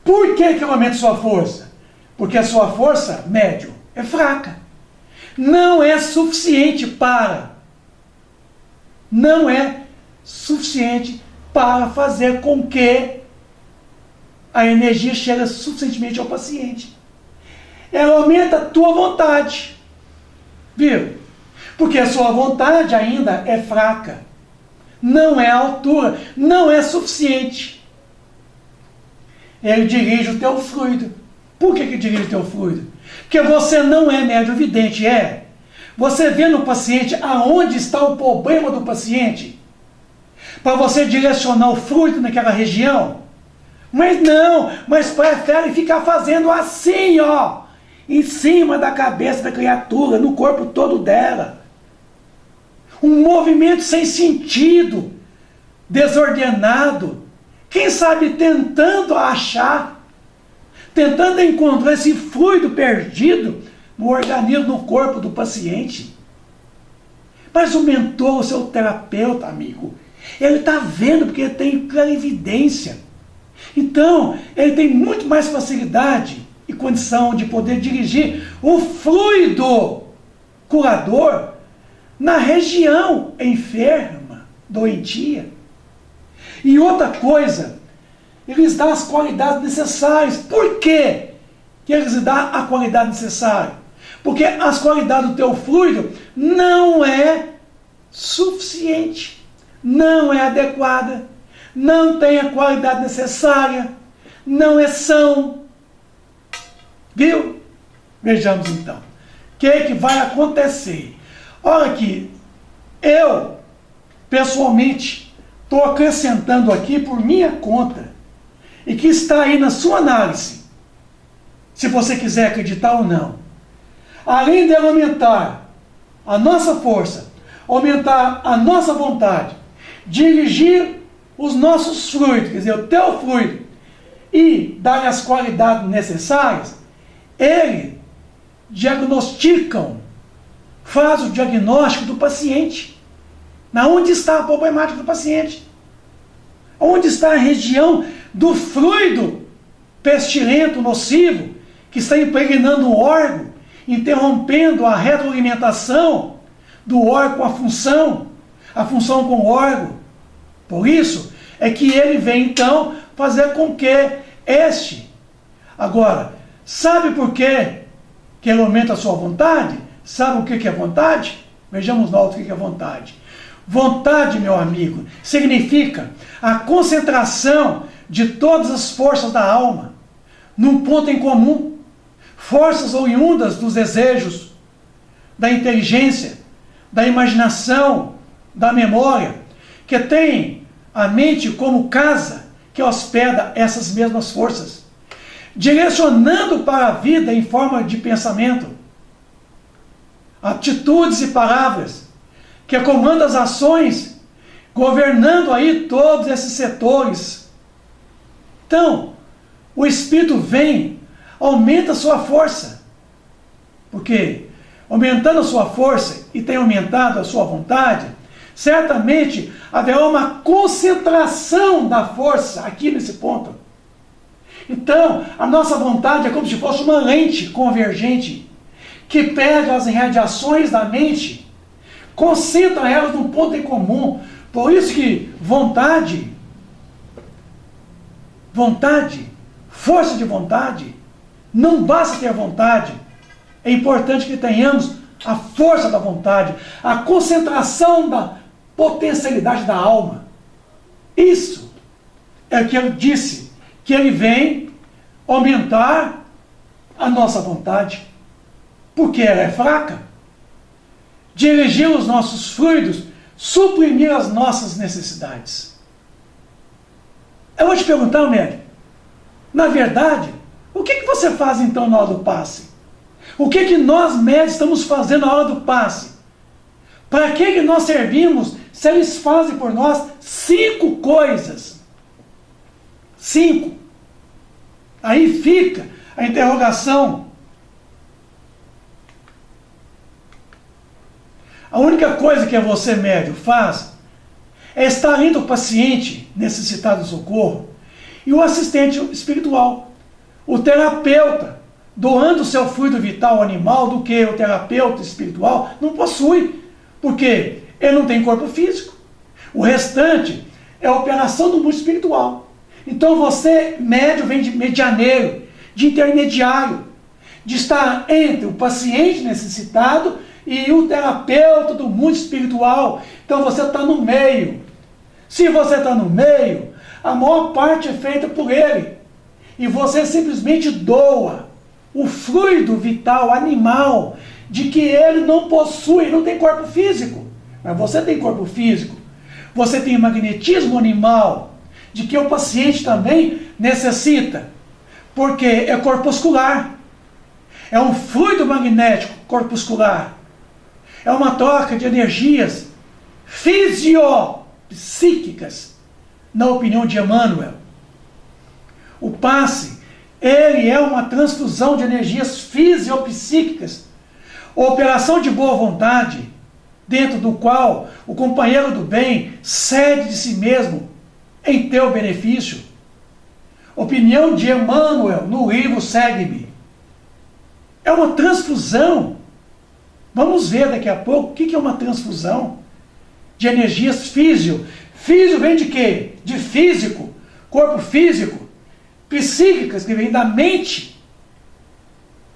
Por que ele aumenta a sua força? Porque a sua força, médium, é fraca. Não é suficiente para. Não é suficiente para fazer com que a energia chegue suficientemente ao paciente. Ela aumenta a tua vontade. Viu? Porque a sua vontade ainda é fraca. Não é a altura. Não é suficiente. Ele dirige o teu fluido. Por que ele dirige o teu fluido? Porque você não é médium vidente, é. Você vê no paciente aonde está o problema do paciente, para você direcionar o fluido naquela região. Mas não, mas prefere ficar fazendo assim, ó, em cima da cabeça da criatura, no corpo todo dela. Um movimento sem sentido, desordenado. Quem sabe tentando achar, tentando encontrar esse fluido perdido no organismo, no corpo do paciente. Mas o mentor, o seu terapeuta, amigo, ele está vendo porque ele tem clarividência. Então, ele tem muito mais facilidade e condição de poder dirigir o fluido curador na região enferma, doentia. E outra coisa, eles dão as qualidades necessárias. Por quê que eles dão a qualidade necessária? Porque as qualidades do teu fluido não é suficiente, não é adequada, não tem a qualidade necessária, não é são. Viu? Vejamos então. O que vai acontecer? Olha aqui, eu, pessoalmente, estou acrescentando aqui por minha conta, e que está aí na sua análise, se você quiser acreditar ou não. Além de aumentar a nossa força, aumentar a nossa vontade, dirigir os nossos fluidos, quer dizer, o teu fluido, e dar as qualidades necessárias, ele diagnosticam, faz o diagnóstico do paciente. Na onde está a problemática do paciente? Onde está a região do fluido pestilento, nocivo, que está impregnando o órgão, interrompendo a retroalimentação do órgão com a função com o órgão. Por isso é que ele vem então fazer com que este. Agora, sabe por quê que ele aumenta a sua vontade? Sabe o que é vontade? Vejamos nós o que é vontade. Vontade, meu amigo, significa a concentração de todas as forças da alma num ponto em comum. Forças oriundas dos desejos, da inteligência, da imaginação, da memória, que tem a mente como casa que hospeda essas mesmas forças. direcionando para a vida em forma de pensamento, atitudes e palavras, que comanda as ações, governando aí todos esses setores. Então, o Espírito vem, aumenta a sua força, porque aumentando a sua força e tem aumentado a sua vontade, certamente haverá uma concentração da força aqui nesse ponto. Então, a nossa vontade é como se fosse uma lente convergente que pega as radiações da mente, concentra elas num ponto em comum. Por isso que vontade, força de vontade, não basta ter vontade. É importante que tenhamos a força da vontade, a concentração da potencialidade da alma. Isso é o que ele disse, que ele vem aumentar a nossa vontade, porque ela é fraca, dirigir os nossos fluidos, suprimir as nossas necessidades. Eu vou te perguntar, médico, na verdade, o que você faz então na hora do passe? O que nós médicos estamos fazendo na hora do passe? Para que nós servimos se eles fazem por nós 5 coisas? 5. Aí fica a interrogação. A única coisa que você, médico, faz é estar indo ao paciente necessitado de socorro e o assistente espiritual, o terapeuta, doando o seu fluido vital animal do que o terapeuta espiritual não possui, porque ele não tem corpo físico. O restante é a operação do mundo espiritual. Então você, médium, vem de medianeiro, de intermediário, de estar entre o paciente necessitado e o terapeuta do mundo espiritual. Então você está no meio. Se você está no meio, a maior parte é feita por ele. E você simplesmente doa o fluido vital animal de que ele não possui, não tem corpo físico. Mas você tem corpo físico. Você tem magnetismo animal, de que o paciente também necessita, porque é corpuscular. É um fluido magnético corpuscular. É uma troca de energias fisiopsíquicas, na opinião de Emmanuel. O passe, ele é uma transfusão de energias fisiopsíquicas, operação de boa vontade, dentro do qual o companheiro do bem cede de si mesmo em teu benefício. Opinião de Emmanuel no livro Segue-me. É uma transfusão. Vamos ver daqui a pouco o que é uma transfusão de energias físio. Físio vem de quê? De físico, corpo físico, psíquicas, que vem da mente,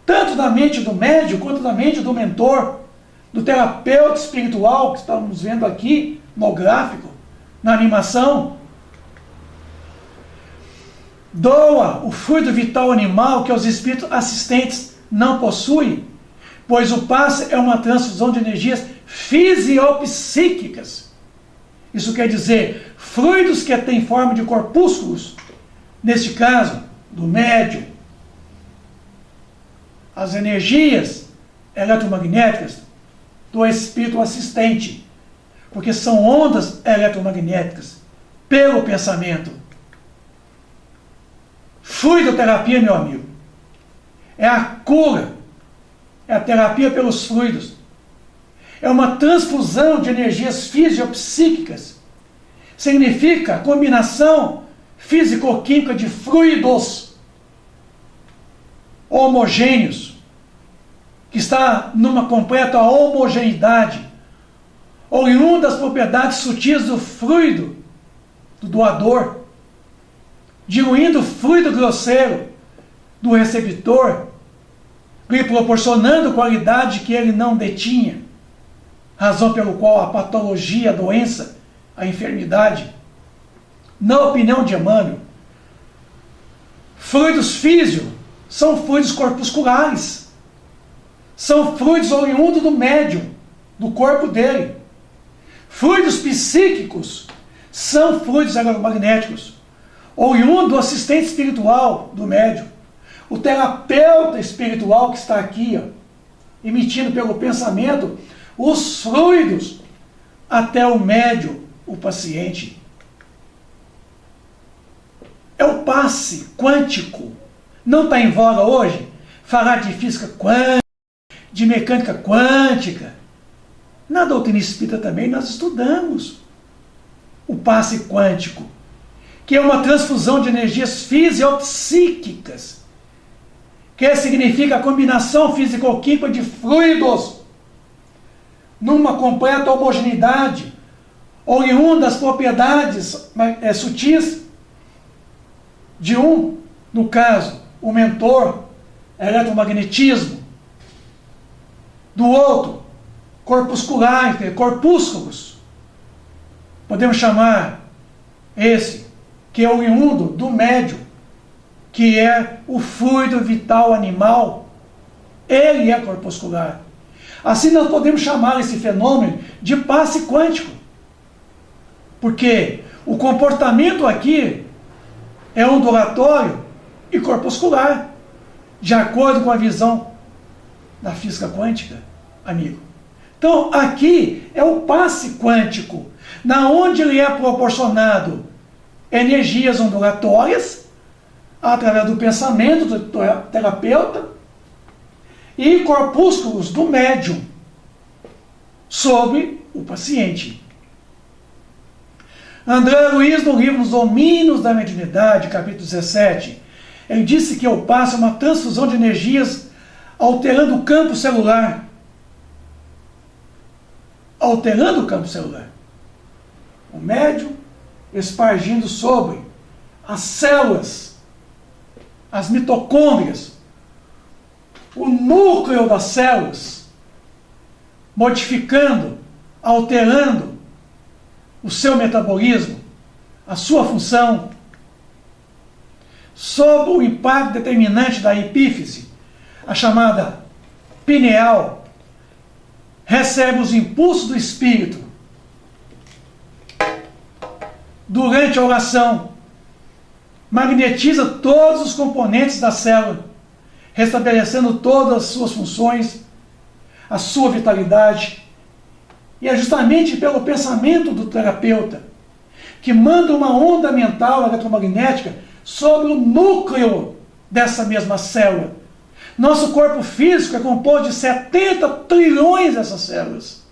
tanto da mente do médium quanto da mente do mentor, do terapeuta espiritual, que estamos vendo aqui no gráfico, na animação. Doa o fluido vital animal que os espíritos assistentes não possuem, pois o passe é uma transfusão de energias fisiopsíquicas. Isso quer dizer, fluidos que têm forma de corpúsculos, neste caso, do médium. As energias eletromagnéticas do espírito assistente, porque são ondas eletromagnéticas, pelo pensamento. Fluidoterapia, meu amigo, é a cura, é a terapia pelos fluidos. É uma transfusão de energias fisiopsíquicas. Significa a combinação físico-química de fluidos homogêneos, que está numa completa homogeneidade, oriunda das propriedades sutis do fluido do doador, diluindo o fluido grosseiro do receptor, lhe proporcionando qualidade que ele não detinha, razão pelo qual a patologia, a doença, a enfermidade. Na opinião de Emmanuel, fluidos físicos são fluidos corpusculares, são fluidos oriundos do médium, do corpo dele. Fluidos psíquicos são fluidos eletromagnéticos, oriundo do assistente espiritual do médium. o terapeuta espiritual que está aqui, ó, emitindo pelo pensamento os fluidos até o médium, o paciente. É o passe quântico. Não está em voga hoje falar de física quântica, de mecânica quântica. Na doutrina espírita também nós estudamos o passe quântico, que é uma transfusão de energias fisiopsíquicas, que significa a combinação físico-química de fluidos numa completa homogeneidade, oriunda das propriedades sutis de um, no caso, o mentor, eletromagnetismo, do outro, corpuscular, corpúsculos. Podemos chamar esse, que é oriundo do médium, que é o fluido vital animal, ele é corpuscular. Assim nós podemos chamar esse fenômeno de passe quântico, porque o comportamento aqui é ondulatório e corpuscular, de acordo com a visão da física quântica, amigo. Então aqui é o passe quântico, na onde ele é proporcionado energias ondulatórias, através do pensamento do terapeuta, e corpúsculos do médium sobre o paciente. André Luiz, no livro Os Domínios da Mediunidade, capítulo 17, ele disse que o passe é uma transfusão de energias alterando o campo celular. Alterando o campo celular. O médium espargindo sobre as células, as mitocôndrias, o núcleo das células, modificando, alterando o seu metabolismo, a sua função, sob o impacto determinante da epífise, a chamada pineal, recebe os impulsos do espírito durante a oração, magnetiza todos os componentes da célula, restabelecendo todas as suas funções, a sua vitalidade. E é justamente pelo pensamento do terapeuta, que manda uma onda mental eletromagnética sobre o núcleo dessa mesma célula. Nosso corpo físico é composto de 70 trilhões dessas células.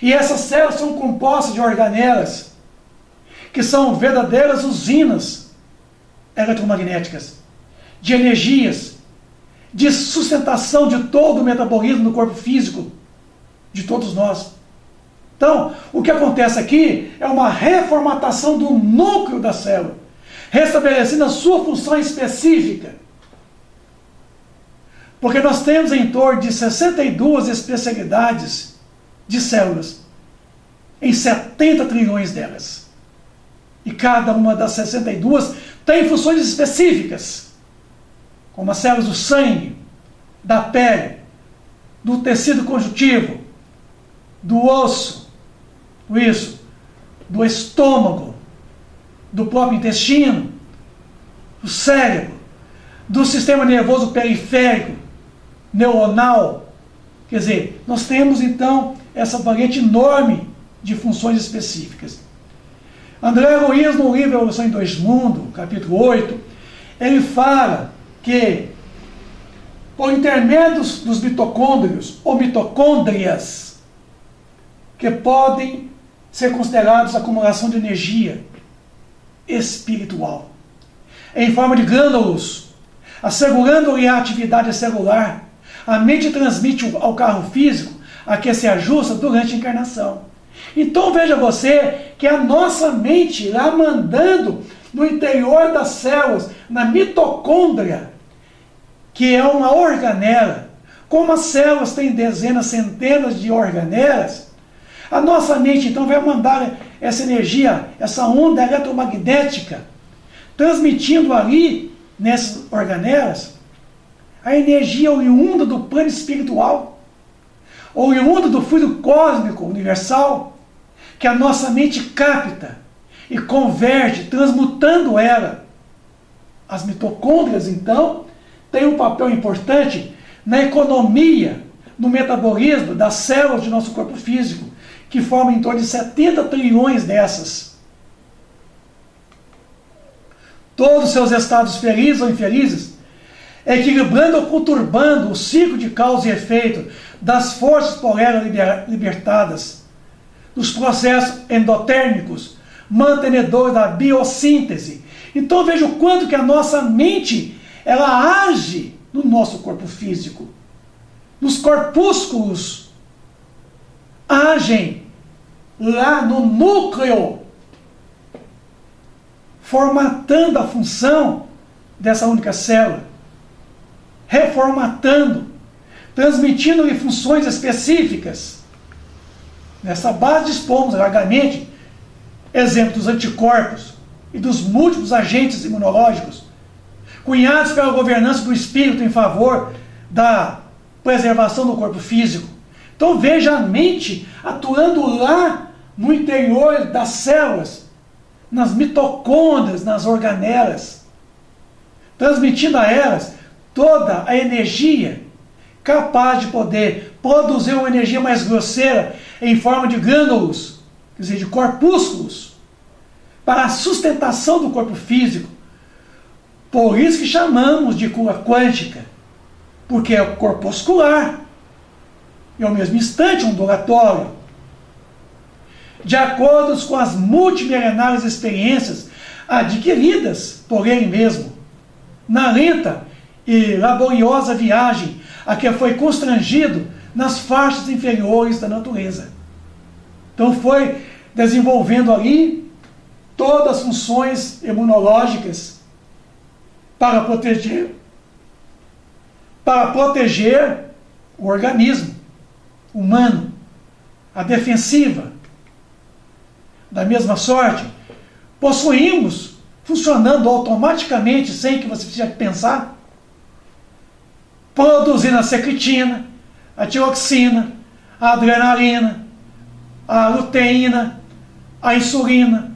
E essas células são compostas de organelas, que são verdadeiras usinas eletromagnéticas, de energias, de sustentação de todo o metabolismo do corpo físico, de todos nós. Então, o que acontece aqui é uma reformatação do núcleo da célula, restabelecendo a sua função específica. Porque nós temos em torno de 62 especialidades de células, em 70 trilhões delas. E cada uma das 62 tem funções específicas, como as células do sangue, da pele, do tecido conjuntivo, do osso, do estômago, do próprio intestino, do cérebro, do sistema nervoso periférico, neuronal. Quer dizer, nós temos então essa variante enorme de funções específicas. André Luiz, no livro Evolução em Dois Mundos, capítulo 8, ele fala que, por intermédio dos mitocôndrios, ou mitocôndrias, que podem ser considerados acumulação de energia espiritual, em forma de glândulos, assegurando-lhe a atividade celular, a mente transmite ao carro físico a que se ajusta durante a encarnação. Então veja você que a nossa mente lá mandando no interior das células, na mitocôndria, que é uma organela, como as células têm dezenas, centenas de organelas, a nossa mente então vai mandar essa energia, essa onda eletromagnética, transmitindo ali, nessas organelas, a energia oriunda do plano espiritual, oriunda do fluido cósmico universal, que a nossa mente capta e converte, transmutando ela. As mitocôndrias, então, tem um papel importante na economia, no metabolismo das células de nosso corpo físico, que formam em torno de 70 trilhões dessas. Todos os seus estados felizes ou infelizes, equilibrando ou conturbando o ciclo de causa e efeito das forças polares libertadas, dos processos endotérmicos, mantenedores da biossíntese. Então veja o quanto que a nossa mente, ela age no nosso corpo físico. Nos corpúsculos, agem lá no núcleo, formatando a função dessa única célula, reformatando, transmitindo-lhe funções específicas. Nessa base dispomos largamente exemplo dos anticorpos e dos múltiplos agentes imunológicos, cunhados pela governança do espírito em favor da preservação do corpo físico. Então veja a mente atuando lá no interior das células, nas mitocôndrias, nas organelas, transmitindo a elas toda a energia capaz de poder produzir uma energia mais grosseira em forma de grânulos, quer dizer, de corpúsculos, para a sustentação do corpo físico. Por isso que chamamos de cura quântica, porque é corpuscular e ao mesmo instante ondulatório. De acordo com as multimilenares experiências adquiridas por ele mesmo, na lenta e laboriosa viagem a que foi constrangido nas faixas inferiores da natureza. Então foi desenvolvendo ali todas as funções imunológicas para proteger o organismo humano, a defensiva. Da mesma sorte, possuímos, funcionando automaticamente, sem que você precise pensar, produzindo a secretina, a tiroxina, a adrenalina, a luteína, a insulina,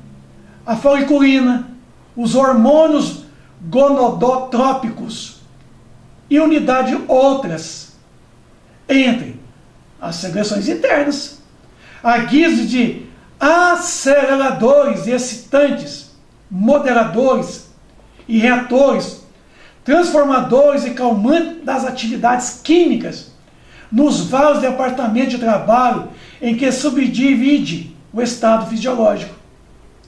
a foliculina, os hormônios gonadotrópicos e unidade outras, entre as secreções internas, a guisa de aceleradores e excitantes, moderadores e reatores, transformadores e calmantes das atividades químicas nos vários departamentos de trabalho em que subdivide o estado fisiológico.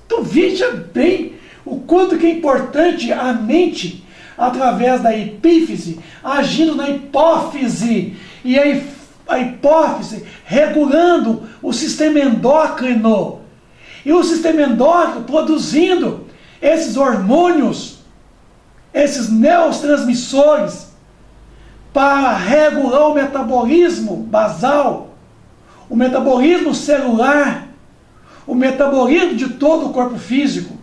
Então veja bem o quanto que é importante a mente, através da epífise, agindo na hipófise, e a hipófise regulando o sistema endócrino, e o sistema endócrino produzindo esses hormônios, esses neurotransmissores, para regular o metabolismo basal, o metabolismo celular, o metabolismo de todo o corpo físico.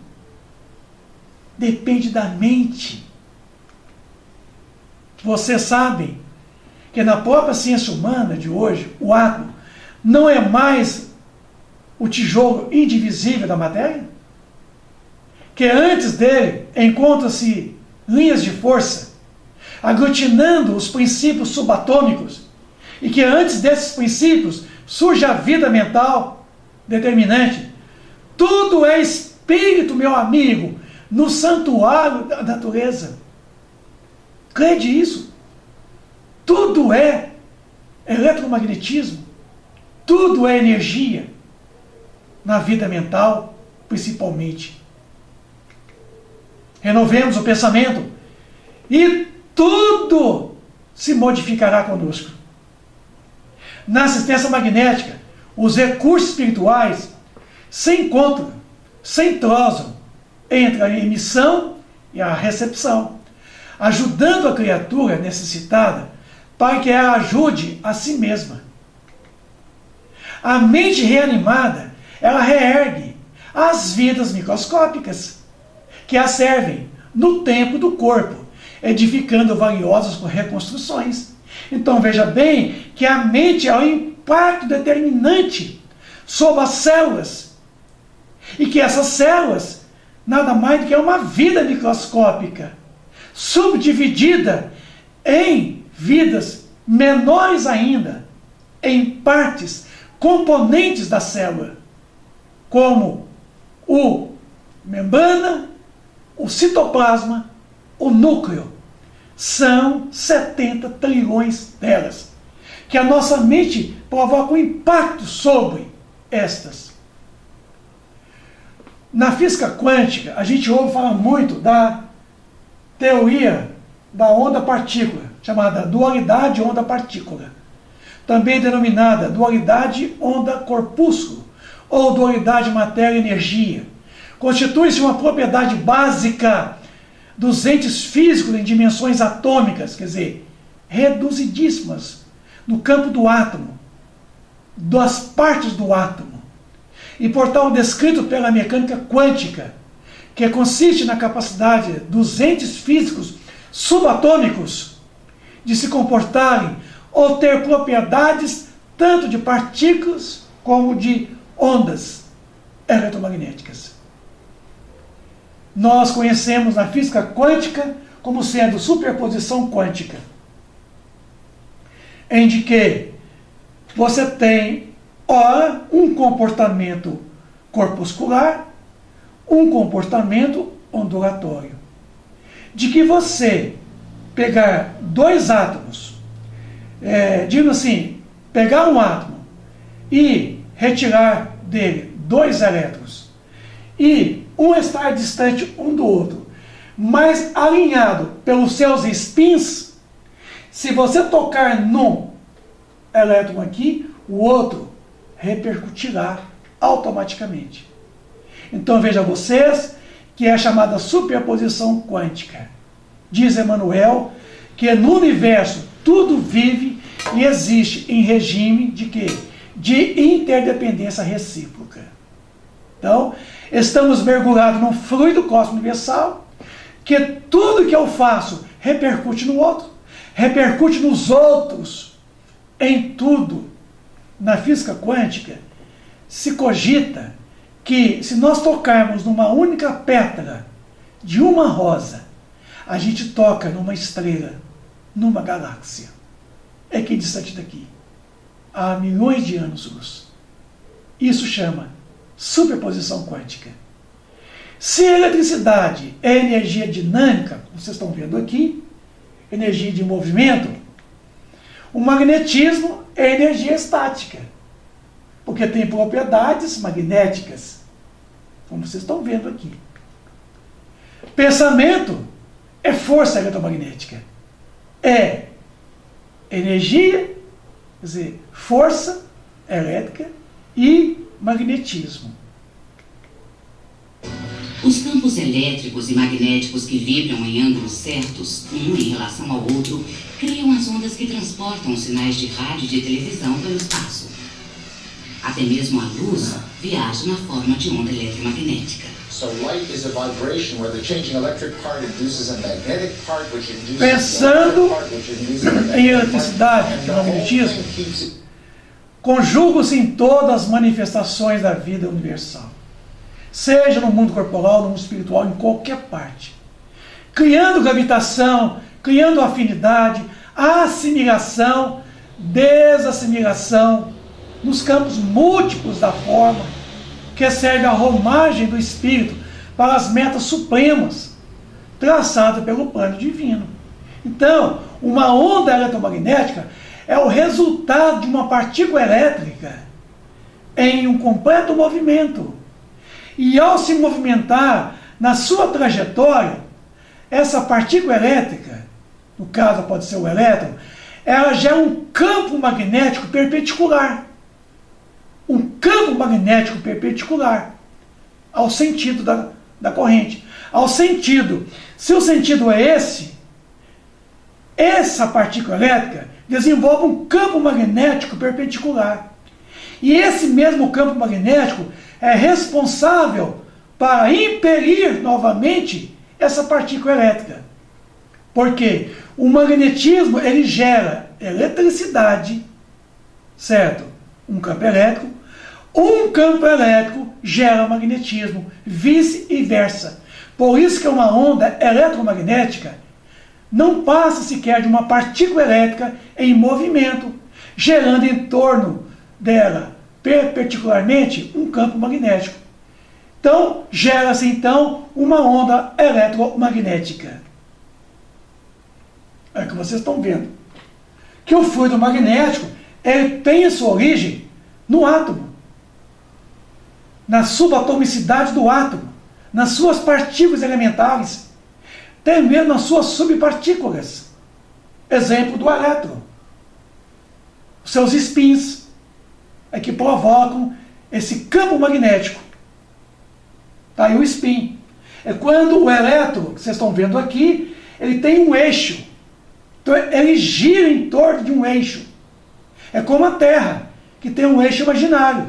Depende da mente. Vocês sabem que na própria ciência humana de hoje, o átomo não é mais o tijolo indivisível da matéria? Que antes dele encontram-se linhas de força, aglutinando os princípios subatômicos, e que antes desses princípios surge a vida mental determinante. Tudo é espírito, meu amigo, no santuário da natureza. Crede isso? Tudo é eletromagnetismo, tudo é energia, na vida mental, principalmente. Renovemos o pensamento e tudo se modificará conosco. Na assistência magnética, os recursos espirituais se encontram, se entrosam entre a emissão e a recepção, ajudando a criatura necessitada para que ela ajude a si mesma. A mente reanimada, ela reergue as vidas microscópicas que a servem no tempo do corpo, edificando valiosas reconstruções. Então veja bem que a mente é um impacto determinante sobre as células, e que essas células nada mais do que uma vida microscópica, subdividida em vidas menores ainda, em partes, componentes da célula, como o membrana, o citoplasma, o núcleo. São 70 trilhões delas, que a nossa mente provoca um impacto sobre estas. Na física quântica, a gente ouve falar muito da teoria da onda-partícula, chamada dualidade onda-partícula, também denominada dualidade onda-corpúsculo, ou dualidade matéria-energia. Constitui-se uma propriedade básica dos entes físicos em dimensões atômicas, quer dizer, reduzidíssimas, no campo do átomo, das partes do átomo, e portanto descrito pela mecânica quântica, que consiste na capacidade dos entes físicos subatômicos de se comportarem ou ter propriedades tanto de partículas como de ondas eletromagnéticas. Nós conhecemos a física quântica como sendo superposição quântica, em que você tem, ora, um comportamento corpuscular, um comportamento ondulatório. De que você pegar dois átomos, digo assim, pegar um átomo e retirar dele dois elétrons, e um estar distante um do outro, mas alinhado pelos seus spins, se você tocar num elétron aqui, o outro repercutirá automaticamente. Então veja vocês que é a chamada superposição quântica. Diz Emmanuel que no universo tudo vive e existe em regime de quê? De interdependência recíproca. Então, estamos mergulhados num fluido cósmico universal, que tudo que eu faço repercute no outro, repercute nos outros, em tudo. Na física quântica, se cogita que se nós tocarmos numa única pétala de uma rosa, a gente toca numa estrela, numa galáxia. É que distante daqui, há milhões de anos-luz. Isso chama superposição quântica. Se a eletricidade é energia dinâmica, como vocês estão vendo aqui, energia de movimento, o magnetismo é energia estática, porque tem propriedades magnéticas, como vocês estão vendo aqui. Pensamento é força eletromagnética. É energia, quer dizer, força elétrica e magnetismo. Os campos elétricos e magnéticos que vibram em ângulos certos, um em relação ao outro, criam as ondas que transportam os sinais de rádio e de televisão pelo espaço. Até mesmo a luz viaja na forma de onda eletromagnética. Pensando em eletricidade e magnetismo, conjugam-se em todas as manifestações da vida universal, seja no mundo corporal, no mundo espiritual, em qualquer parte, criando gravitação, criando afinidade, assimilação, desassimilação, nos campos múltiplos da forma, que serve a romagem do espírito para as metas supremas, traçadas pelo plano divino. Então, uma onda eletromagnética é o resultado de uma partícula elétrica em um completo movimento. E ao se movimentar na sua trajetória, essa partícula elétrica, no caso pode ser o elétron, ela gera um campo magnético perpendicular. Um campo magnético perpendicular ao sentido da corrente. Ao sentido. Se o sentido é esse, essa partícula elétrica desenvolve um campo magnético perpendicular. E esse mesmo campo magnético é responsável para impelir novamente essa partícula elétrica. Porque o magnetismo ele gera eletricidade, certo? Um campo elétrico. Um campo elétrico gera magnetismo, vice-versa. Por isso que uma onda eletromagnética não passa sequer de uma partícula elétrica em movimento, gerando em torno dela, perpendicularmente, um campo magnético. Então, gera-se então uma onda eletromagnética. É o que vocês estão vendo. Que o fluido magnético, ele tem a sua origem no átomo, na subatomicidade do átomo, nas suas partículas elementares, até mesmo nas suas subpartículas. Exemplo do elétron. Os seus spins é que provocam esse campo magnético. Tá aí o spin. É quando o elétron, que vocês estão vendo aqui, ele tem um eixo. Então ele gira em torno de um eixo. É como a Terra, que tem um eixo imaginário.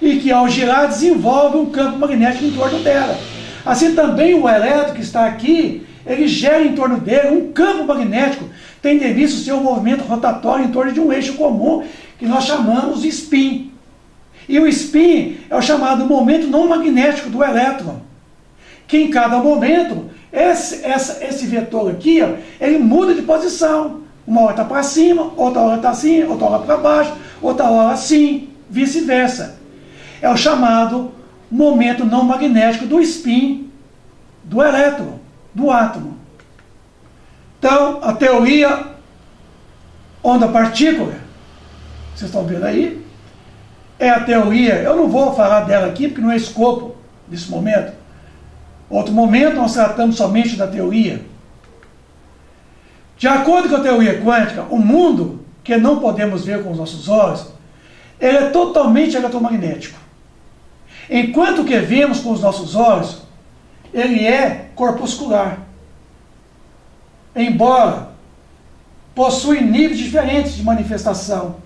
E que ao girar desenvolve um campo magnético em torno dela. Assim também o elétron que está aqui, ele gera em torno dele um campo magnético, tendo em vista o seu movimento rotatório em torno de um eixo comum, que nós chamamos de spin. E o spin é o chamado momento não magnético do elétron, que em cada momento, esse vetor aqui, ó, ele muda de posição. Uma hora está para cima, outra hora está assim, outra hora para baixo, outra hora assim, vice-versa. É o chamado momento não magnético do spin do elétron, do átomo. Então, a teoria onda-partícula, vocês estão vendo aí, é a teoria, eu não vou falar dela aqui, porque não é escopo desse momento. Outro momento, nós tratamos somente da teoria. De acordo com a teoria quântica, o mundo, que não podemos ver com os nossos olhos, ele é totalmente eletromagnético. Enquanto que vemos com os nossos olhos, ele é corpuscular. Embora possui níveis diferentes de manifestação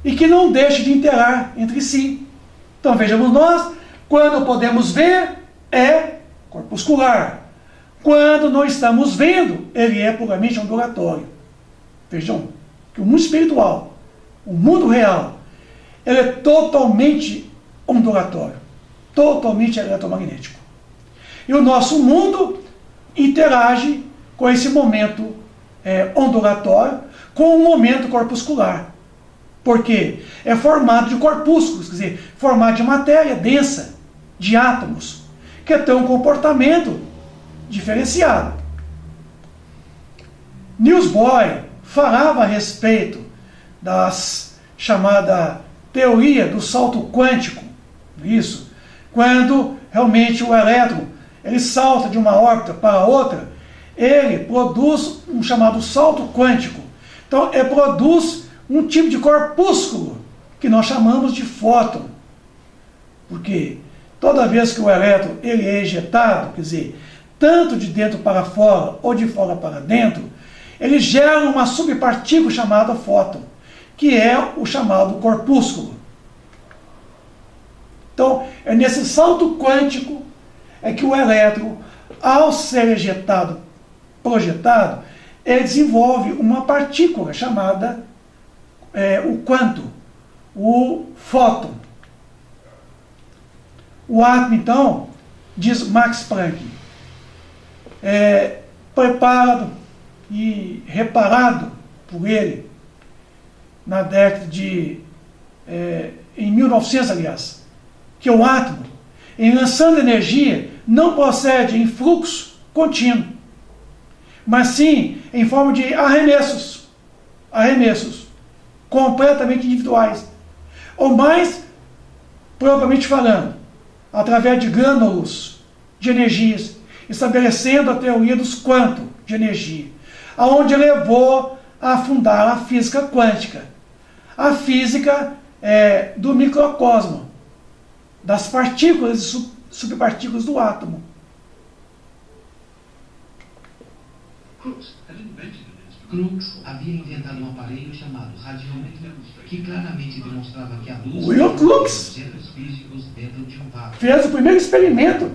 e que não deixe de interar entre si. Então vejamos nós, quando podemos ver, é corpuscular. Quando não estamos vendo, ele é puramente ondulatório. Vejam que o mundo espiritual, o mundo real, ele é totalmente ondulatório, totalmente eletromagnético. E o nosso mundo interage com esse momento ondulatório, com o momento corpuscular. Porque é formado de corpúsculos, quer dizer, formado de matéria densa, de átomos, que tem um comportamento diferenciado. Niels Bohr falava a respeito da chamada teoria do salto quântico, isso, quando realmente o elétron ele salta de uma órbita para outra, ele produz um chamado salto quântico. Então, produz um tipo de corpúsculo que nós chamamos de fóton. Porque toda vez que o elétron ele é ejetado, quer dizer, tanto de dentro para fora ou de fora para dentro, ele gera uma subpartícula chamada fóton, que é o chamado corpúsculo. Então, é nesse salto quântico é que o elétron, ao ser ejetado, projetado, ele desenvolve uma partícula chamada o quanto, o fóton. O átomo, então, diz Max Planck, preparado e reparado por ele na década de em 1900, aliás, que o átomo, em lançando energia, não procede em fluxo contínuo, mas sim em forma de arremessos completamente individuais, ou mais propriamente falando, através de grânulos de energias, estabelecendo a teoria dos quantos de energia, aonde levou a fundar a física quântica, a física do microcosmo, das partículas e subpartículas do átomo. Crookes havia inventado um aparelho chamado radiômetro que claramente demonstrava que a luz Will Crookes objetos físicos dentro de um vácuo. Fez o primeiro experimento,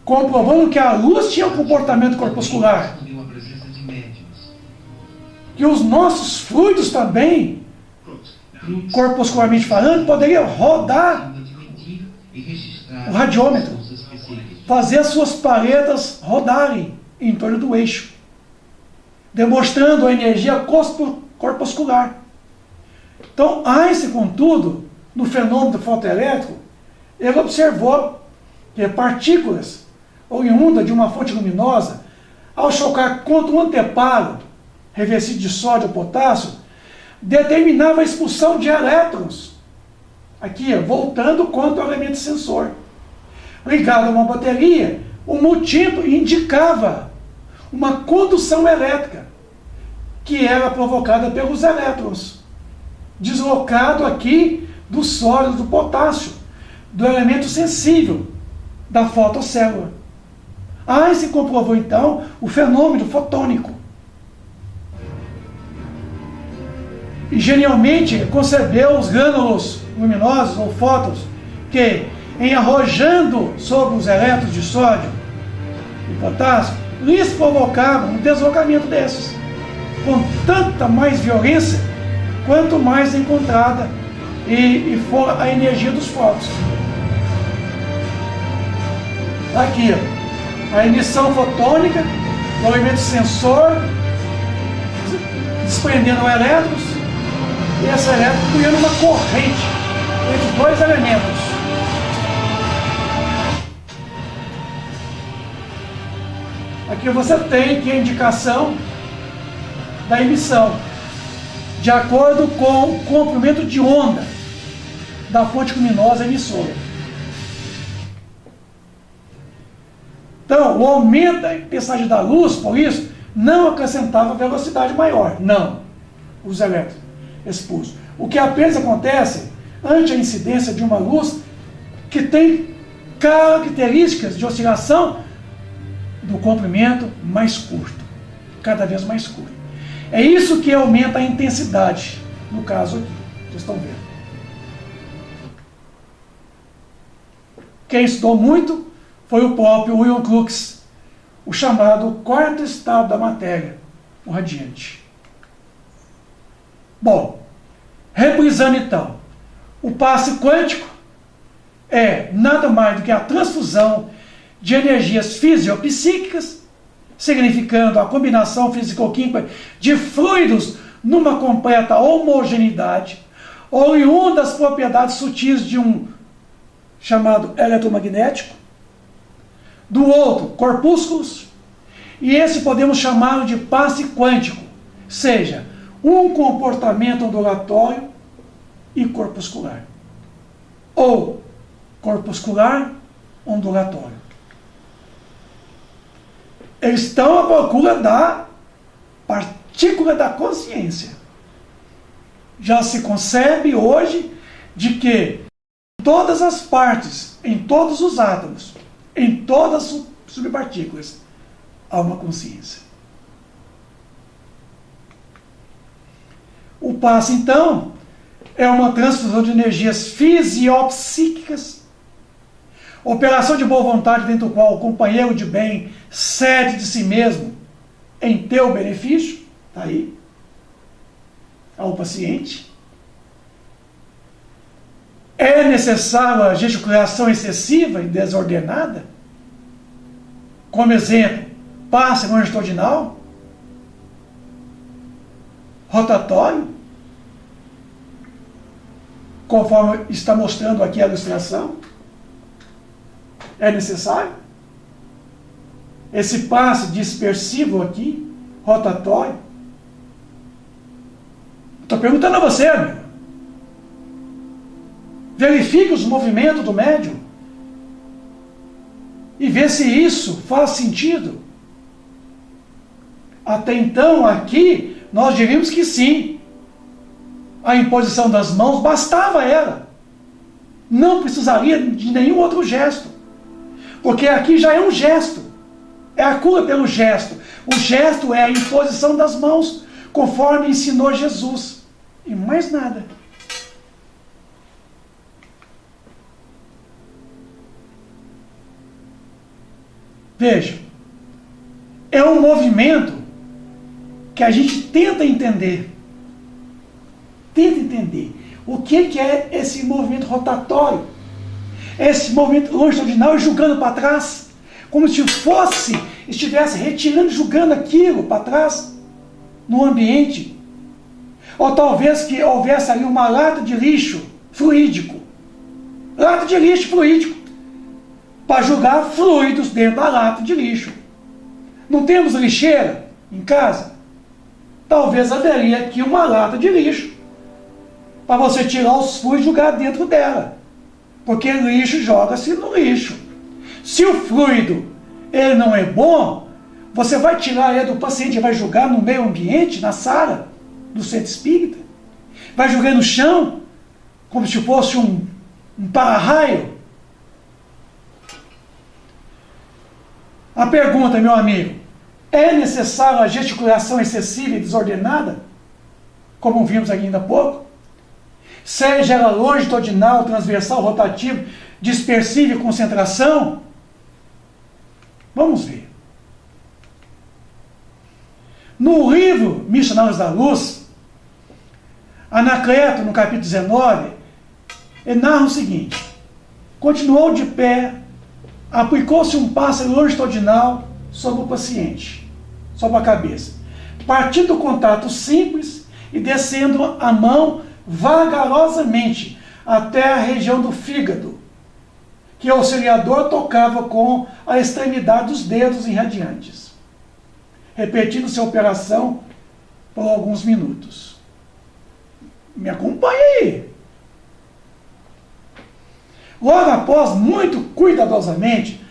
comprovando que a luz tinha um comportamento corpuscular. Descobriu a presença de médiuns. Que os nossos fluidos também, Crookes corpuscularmente falando, poderiam rodar de medir e registrar o radiômetro, respostas específicas. fazer as suas paletas rodarem em torno do eixo, demonstrando a energia corpuscular. Então, Einstein, contudo, no fenômeno do fotoelétrico, ele observou que partículas oriundas de uma fonte luminosa, ao chocar contra um anteparo revestido de sódio ou potássio, determinava a expulsão de elétrons, aqui, voltando contra o elemento sensor. Ligado a uma bateria, o multímetro indicava uma condução elétrica, que era provocada pelos elétrons, deslocado aqui do sólido do potássio, do elemento sensível da fotocélula. Einstein comprovou então o fenômeno fotônico. E genialmente concebeu os grânulos luminosos ou fótons que, em arrojando sobre os elétrons de sódio e potássio, lhes provocavam um deslocamento desses, com tanta mais violência quanto mais encontrada e for a energia dos fótons. Aqui, ó, a emissão fotônica do elemento sensor desprendendo elétrons, e esse elétron criando uma corrente entre dois elementos. Aqui você tem que a indicação da emissão, de acordo com o comprimento de onda da fonte luminosa emissora. Então, o aumento da intensidade da luz, por isso, não acrescentava velocidade maior. Não. Os elétrons expulsos. O que apenas acontece ante a incidência de uma luz que tem características de oscilação do comprimento mais curto, cada vez mais curto. É isso que aumenta a intensidade, no caso aqui, vocês estão vendo. Quem estudou muito foi o próprio William Crookes, o chamado quarto estado da matéria, o radiante. Bom, reprisando então, o passe quântico é nada mais do que a transfusão de energias fisiopsíquicas, significando a combinação físico-química de fluidos numa completa homogeneidade, oriunda das propriedades sutis de um chamado eletromagnético, do outro, corpúsculos, e esse podemos chamá-lo de passe quântico, seja, um comportamento ondulatório e corpuscular, ou corpuscular ondulatório. Eles estão à procura da partícula da consciência. Já se concebe hoje de que em todas as partes, em todos os átomos, em todas as subpartículas, há uma consciência. O passe, então, é uma transfusão de energias fisiopsíquicas, operação de boa vontade dentro do qual o companheiro de bem cede de si mesmo em teu benefício, está aí, ao paciente. É necessário a gesticulação excessiva e desordenada? Como exemplo, passe longitudinal, rotatório, conforme está mostrando aqui a ilustração. É necessário? Esse passe dispersivo aqui, rotatório. Estou perguntando a você, amigo. Verifique os movimentos do médium e vê se isso faz sentido. Até então, aqui, nós diríamos que sim. A imposição das mãos bastava ela. Não precisaria de nenhum outro gesto. Porque aqui já é um gesto. É a cura pelo gesto. O gesto é a imposição das mãos, conforme ensinou Jesus. E mais nada. Veja, é um movimento que a gente tenta entender. Tenta entender o que é esse movimento rotatório, esse movimento longitudinal julgando para trás, como se fosse estivesse retirando, jogando aquilo para trás no ambiente. Ou talvez que houvesse ali uma lata de lixo fluídico. Lata de lixo fluídico. Para jogar fluidos dentro da lata de lixo. Não temos lixeira em casa? Talvez haveria aqui uma lata de lixo. Para você tirar os fluidos e jogar dentro dela. Porque lixo joga-se no lixo. Se o fluido ele não é bom, você vai tirar ele do paciente e vai jogar no meio ambiente, na sala do centro espírita. Vai jogar no chão, como se fosse um para-raio. A pergunta, meu amigo, é necessário a gesticulação excessiva e desordenada? Como vimos aqui ainda há pouco? Seja ela longitudinal, transversal, rotativo, dispersiva e concentração? Vamos ver. No livro Missionários da Luz, Anacleto, no capítulo 19, ele narra o seguinte: continuou de pé, aplicou-se um pássaro longitudinal sobre o paciente, sobre a cabeça, partindo do contato simples e descendo a mão vagarosamente até a região do fígado, que o auxiliador tocava com a extremidade dos dedos irradiantes, repetindo-se a operação por alguns minutos. Me acompanha aí. Logo após, muito cuidadosamente,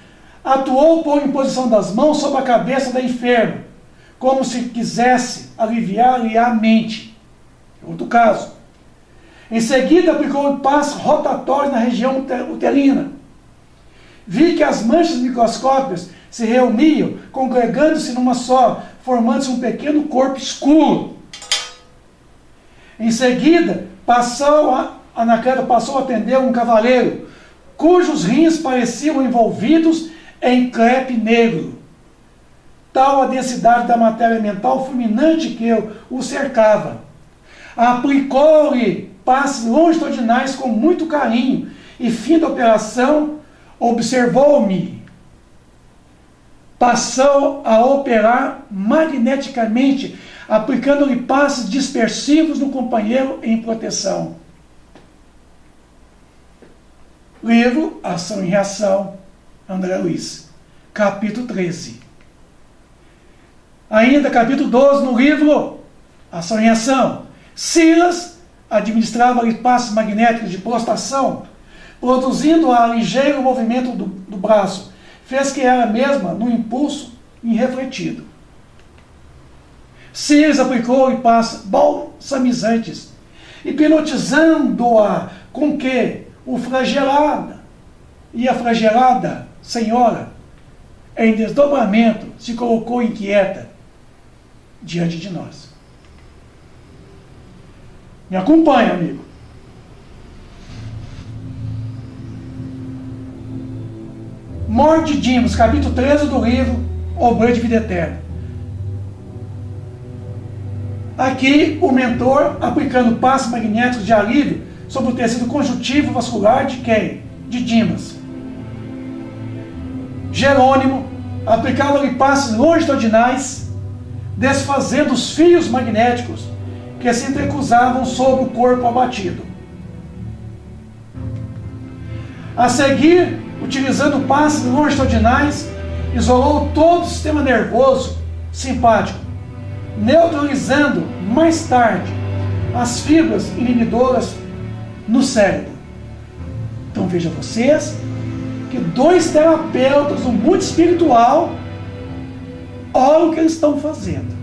atuou por imposição das mãos sobre a cabeça da enferma, como se quisesse aliviar-lhe a mente. Outro caso. Em seguida, aplicou um passo rotatório na região uterina. Vi que as manchas microscópicas se reuniam, congregando-se numa só, formando-se um pequeno corpo escuro. Em seguida, Anacleto passou a atender um cavaleiro, cujos rins pareciam envolvidos em crepe negro. Tal a densidade da matéria mental fulminante que o cercava. Aplicou-lhe passes longitudinais com muito carinho e, fim da operação, observou-me. Passou a operar magneticamente, aplicando-lhe passes dispersivos no companheiro em proteção. Livro Ação e Reação, André Luiz, capítulo 13. Ainda capítulo 12, no livro Ação e Reação, Silas administrava-lhe passes magnéticos de prostração, produzindo a ligeiro movimento do braço, fez que ela mesma, no impulso, irrefletido. Silas aplicou-lhe passes balsamizantes, hipnotizando-a com que o flagelada e a flagelada senhora, em desdobramento, se colocou inquieta diante de nós. Me acompanha, amigo. Morte de Dimos, capítulo 13 do livro Obreiro de Vida Eterna. Aqui, o mentor aplicando passes magnéticos de alívio sobre o tecido conjuntivo vascular de quem? De Dimas. Jerônimo aplicava-lhe passes longitudinais, desfazendo os fios magnéticos que se entrecruzavam sobre o corpo abatido. A seguir, utilizando passes longitudinais, isolou todo o sistema nervoso simpático, neutralizando mais tarde as fibras inibidoras no cérebro. Então vejam vocês que dois terapeutas do mundo espiritual, olha o que eles estão fazendo.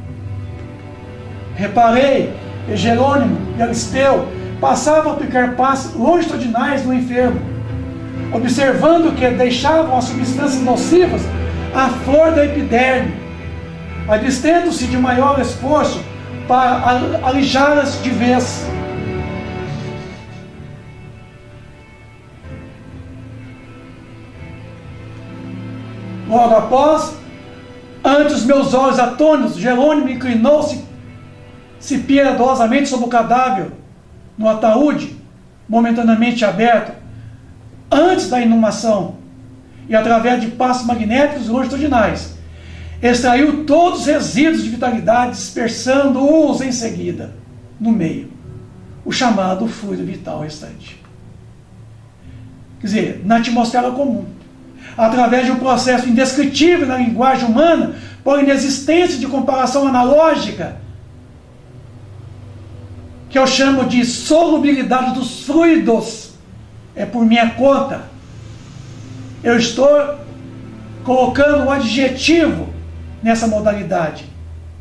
Reparei que Jerônimo e Aristeu passavam a aplicar passes longitudinais no enfermo, observando que deixavam as substâncias nocivas à flor da epiderme, abstendo-se de maior esforço para alijá-las de vez. Logo após, ante os meus olhos atônitos, Jerônimo inclinou-se piedosamente sobre o cadáver no ataúde, momentaneamente aberto, antes da inumação, e através de passos magnéticos longitudinais, extraiu todos os resíduos de vitalidade, dispersando-os em seguida, no meio, o chamado fluido vital restante. Quer dizer, na atmosfera comum, através de um processo indescritível na linguagem humana, por inexistência de comparação analógica, que eu chamo de solubilidade dos fluidos, é por minha conta. Eu estou colocando um adjetivo nessa modalidade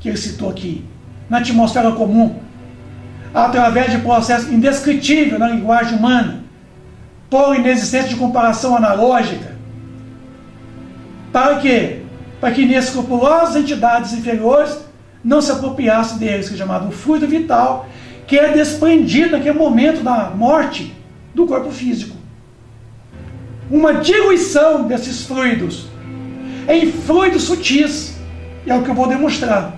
que ele citou aqui, na atmosfera comum, através de processo indescritível na linguagem humana, por inexistência de comparação analógica. Para quê? Para que inescrupulosas entidades inferiores não se apropriassem deles, que é chamado fluido vital, que é desprendido naquele momento da morte do corpo físico. Uma diluição desses fluidos em fluidos sutis, é o que eu vou demonstrar.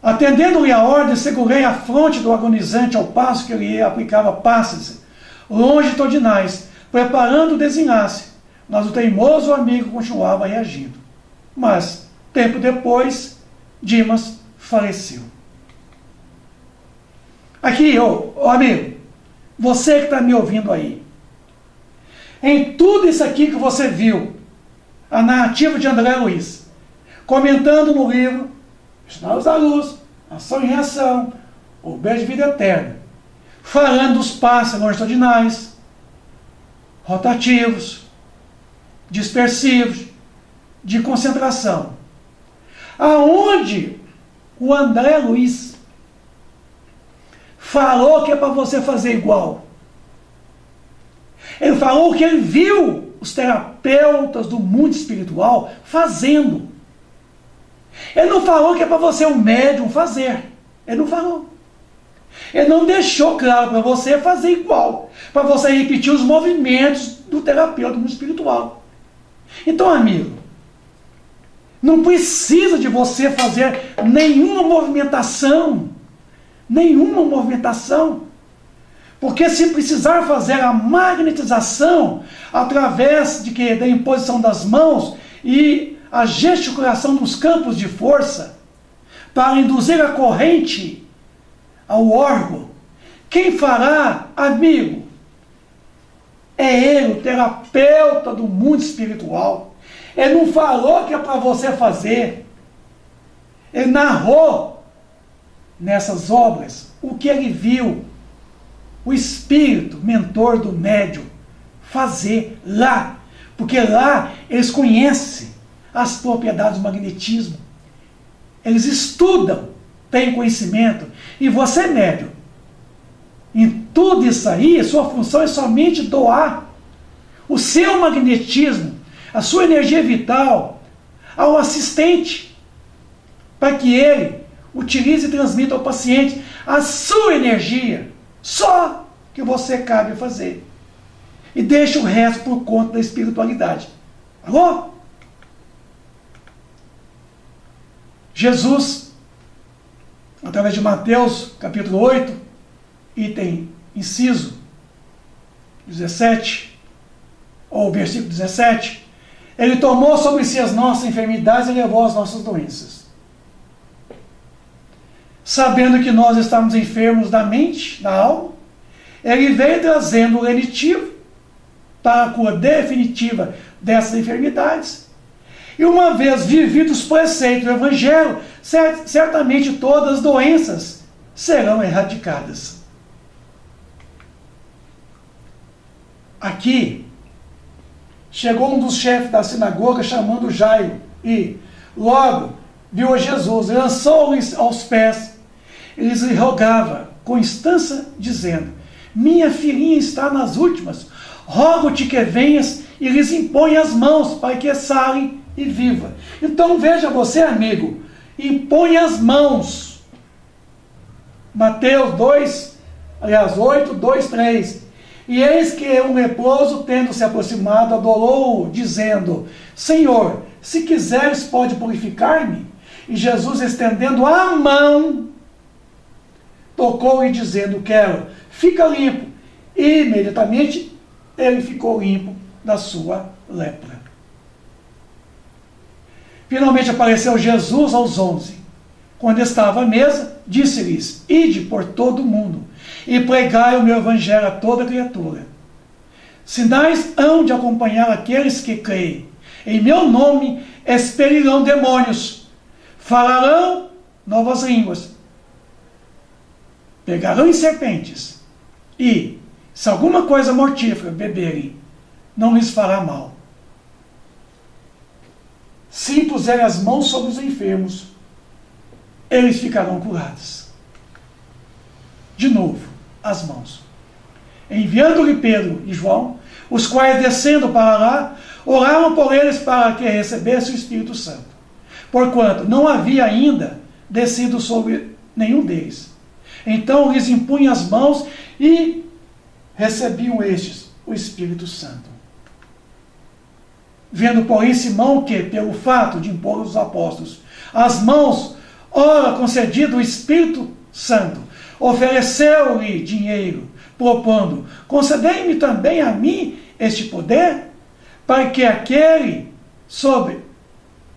Atendendo-lhe a ordem, segurei a fronte do agonizante ao passo que ele aplicava passes longitudinais, preparando o desenlace, mas o teimoso amigo continuava reagindo. Mas, tempo depois, Dimas faleceu. Aqui, ô amigo, você que está me ouvindo aí, em tudo isso aqui que você viu, a narrativa de André Luiz, comentando no livro Estados da Luz, Ação e Reação, O Beijo de Vida Eterna, falando dos passos longitudinais, rotativos, dispersivos, de concentração. Aonde o André Luiz falou que é para você fazer igual. Ele falou que ele viu os terapeutas do mundo espiritual fazendo. Ele não falou que é para você, um médium, fazer. Ele não falou. Ele não deixou claro para você fazer igual, para você repetir os movimentos do terapeuta do mundo espiritual. Então, amigo, não precisa de você fazer nenhuma movimentação, porque se precisar fazer a magnetização através de que, da imposição das mãos e a gesticulação dos campos de força para induzir a corrente ao órgão, quem fará, amigo, é ele, o terapeuta do mundo espiritual. Ele não falou que é para você fazer. Ele narrou nessas obras o que ele viu o espírito mentor do médium fazer lá, porque lá eles conhecem as propriedades do magnetismo, eles estudam, têm conhecimento, e você, médium, em tudo isso aí, sua função é somente doar o seu magnetismo, a sua energia vital ao assistente, para que ele utilize e transmita ao paciente a sua energia, só que você cabe fazer. E deixa o resto por conta da espiritualidade. Alô? Jesus, através de Mateus, capítulo 8, item inciso 17, ou versículo 17, ele tomou sobre si as nossas enfermidades e levou as nossas doenças. Sabendo que nós estávamos enfermos da mente, da alma, ele veio trazendo o lenitivo para a cura definitiva dessas enfermidades. E uma vez vividos os preceitos do Evangelho, certamente todas as doenças serão erradicadas. Aqui, chegou um dos chefes da sinagoga chamando Jairo e, logo, viu a Jesus, lançou-lhe aos pés e lhes rogava com instância, dizendo: minha filhinha está nas últimas, rogo-te que venhas e lhes impõe as mãos para que sarem e viva. Então veja você, amigo, impõe as mãos. Mateus 8, 2, 3. E eis que um leproso, tendo se aproximado, adorou-o, dizendo: Senhor, se quiseres, pode purificar-me. E Jesus, estendendo a mão, tocou-lhe, dizendo: quero, fica limpo. e imediatamente ele ficou limpo da sua lepra. Finalmente apareceu Jesus aos 11. Quando estava à mesa, disse-lhes: ide por todo o mundo e pregai o meu evangelho a toda criatura. Sinais hão de acompanhar aqueles que creem. Em meu nome expelirão demônios, falarão novas línguas, pegarão em serpentes, e, se alguma coisa mortífera beberem, não lhes fará mal. Se impuserem as mãos sobre os enfermos, eles ficarão curados. De novo, as mãos. Enviando-lhe Pedro e João, os quais, descendo para lá, oraram por eles para que recebessem o Espírito Santo, porquanto não havia ainda descido sobre nenhum deles. Então lhes impunha as mãos e recebiam estes o Espírito Santo. Vendo, porém, Simão que, pelo fato de impor os apóstolos as mãos, ora concedido o Espírito Santo, ofereceu-lhe dinheiro, propondo: concedei-me também a mim este poder, para que aquele sobre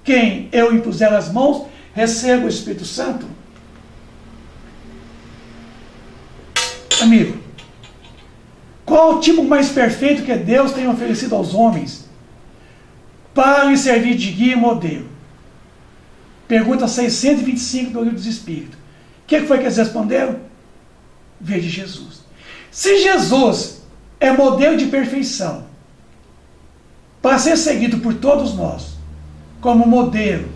quem eu impuser as mãos receba o Espírito Santo. Amigo, qual o tipo mais perfeito que Deus tem oferecido aos homens para lhe servir de guia e modelo? Pergunta 625 do Livro dos Espíritos. O que foi que eles responderam? Veja Jesus. Se Jesus é modelo de perfeição, para ser seguido por todos nós, como modelo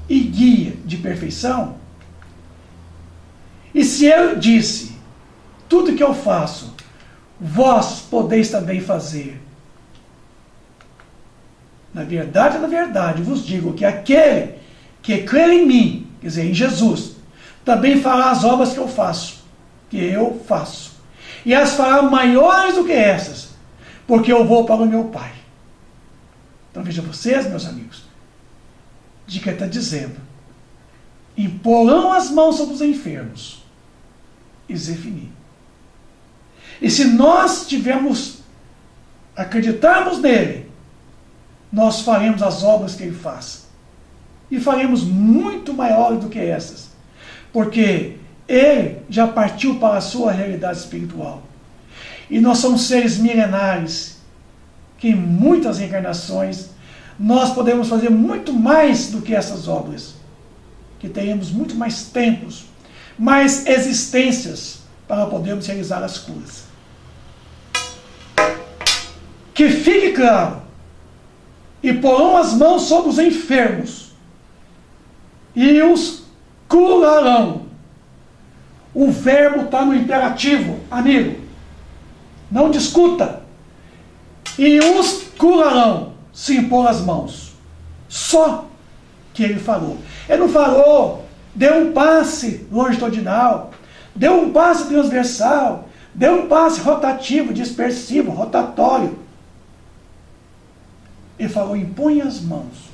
e guia de perfeição, e se eu disse: tudo que eu faço, vós podeis também fazer, na verdade, vos digo que aquele que crê em mim, quer dizer, em Jesus, também fará as obras que eu faço, e as fará maiores do que essas, porque eu vou para o meu Pai. Então veja vocês, meus amigos, de que está dizendo: imporão as mãos sobre os enfermos e definir. E se nós acreditarmos nele, nós faremos as obras que ele faz. E faremos muito maiores do que essas. Porque ele já partiu para a sua realidade espiritual. E nós somos seres milenares, que em muitas reencarnações nós podemos fazer muito mais do que essas obras. Que teremos muito mais tempos, mais existências para podermos realizar as curas. Que fique claro: e porão as mãos sobre os enfermos e os curarão. O verbo está no imperativo, amigo. Não discuta. E os curarão, se impor as mãos. Só que ele falou. Ele não falou: deu um passe longitudinal, deu um passe transversal, deu um passe rotativo, dispersivo, rotatório. Ele falou: impõe as mãos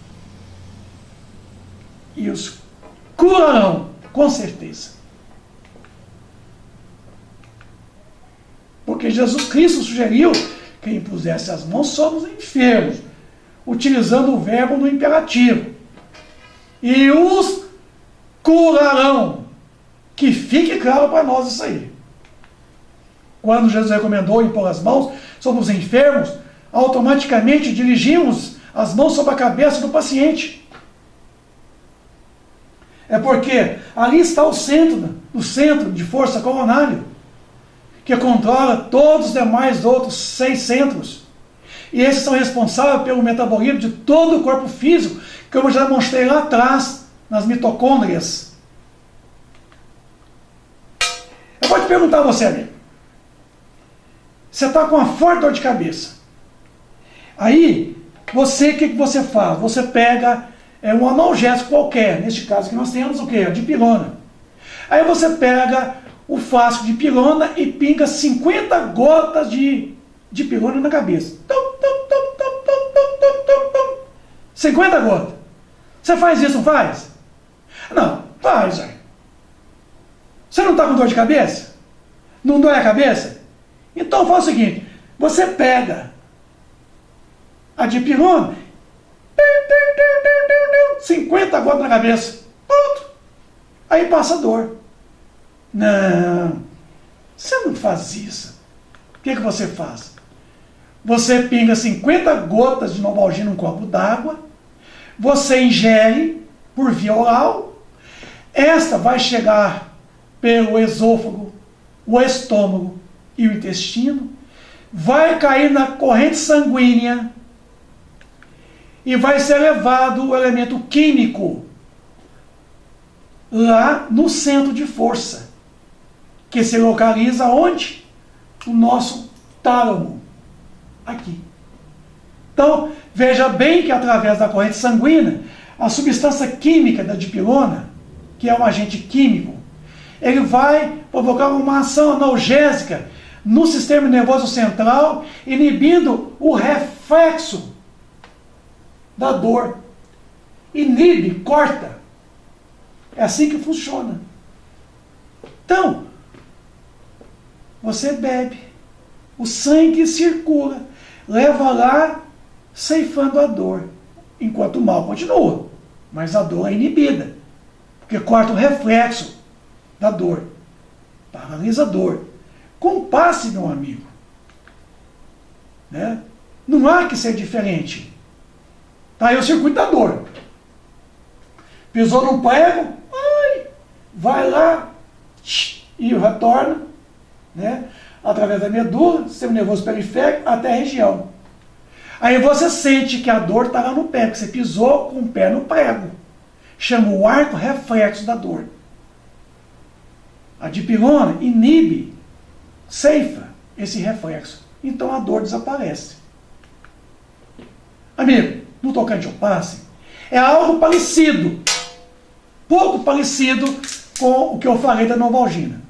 e os curarão, com certeza. Porque Jesus Cristo sugeriu que impusesse as mãos sobre os enfermos, utilizando o verbo no imperativo. E os curarão. Que fique claro para nós isso aí. Quando Jesus recomendou impor as mãos sobre os enfermos, automaticamente dirigimos as mãos sobre a cabeça do paciente. É porque ali está o centro de força coronário, que controla todos os demais outros 6 centros. E esses são responsáveis pelo metabolismo de todo o corpo físico, que eu já mostrei lá atrás, nas mitocôndrias. Eu vou te perguntar a você, amigo. Você está com uma forte dor de cabeça. Aí, o que você faz? Você pega um analgésico qualquer, neste caso que nós temos o quê? A dipirona. Aí você pega o frasco de dipirona e pinga 50 gotas de dipirona na cabeça. 50 gotas. Você faz isso, não faz? Não, faz, velho. Você não está com dor de cabeça? Não dói a cabeça? Então faz o seguinte, você pega a dipirona, 50 gotas na cabeça, pronto, aí passa a dor. Não, você não faz isso. O que você faz? Você pinga 50 gotas de Novalgina num copo d'água, você ingere por via oral, esta vai chegar pelo esôfago, o estômago e o intestino, vai cair na corrente sanguínea e vai ser levado o elemento químico lá no centro de força, que se localiza onde? O nosso tálamo, aqui. Então, veja bem que através da corrente sanguínea, a substância química da dipirona, que é um agente químico, ele vai provocar uma ação analgésica no sistema nervoso central, inibindo o reflexo da dor. Inibe, corta. É assim que funciona. Então, você bebe, o sangue circula, leva lá, ceifando a dor, enquanto o mal continua, mas a dor é inibida, porque corta o reflexo da dor, paralisa a dor. Compasse, meu amigo, né? Não há que ser diferente. Tá aí o circuito da dor. Pisou num prego, vai lá e retorna, né? Através da medula, sistema nervoso periférico, até a região. Aí você sente que a dor está lá no pé, porque você pisou com o pé no prego. Chama o arco reflexo da dor. A dipirona inibe, ceifa esse reflexo. Então a dor desaparece. Amigo, no tocante ao passe, é algo parecido, pouco parecido com o que eu falei da Novalgina.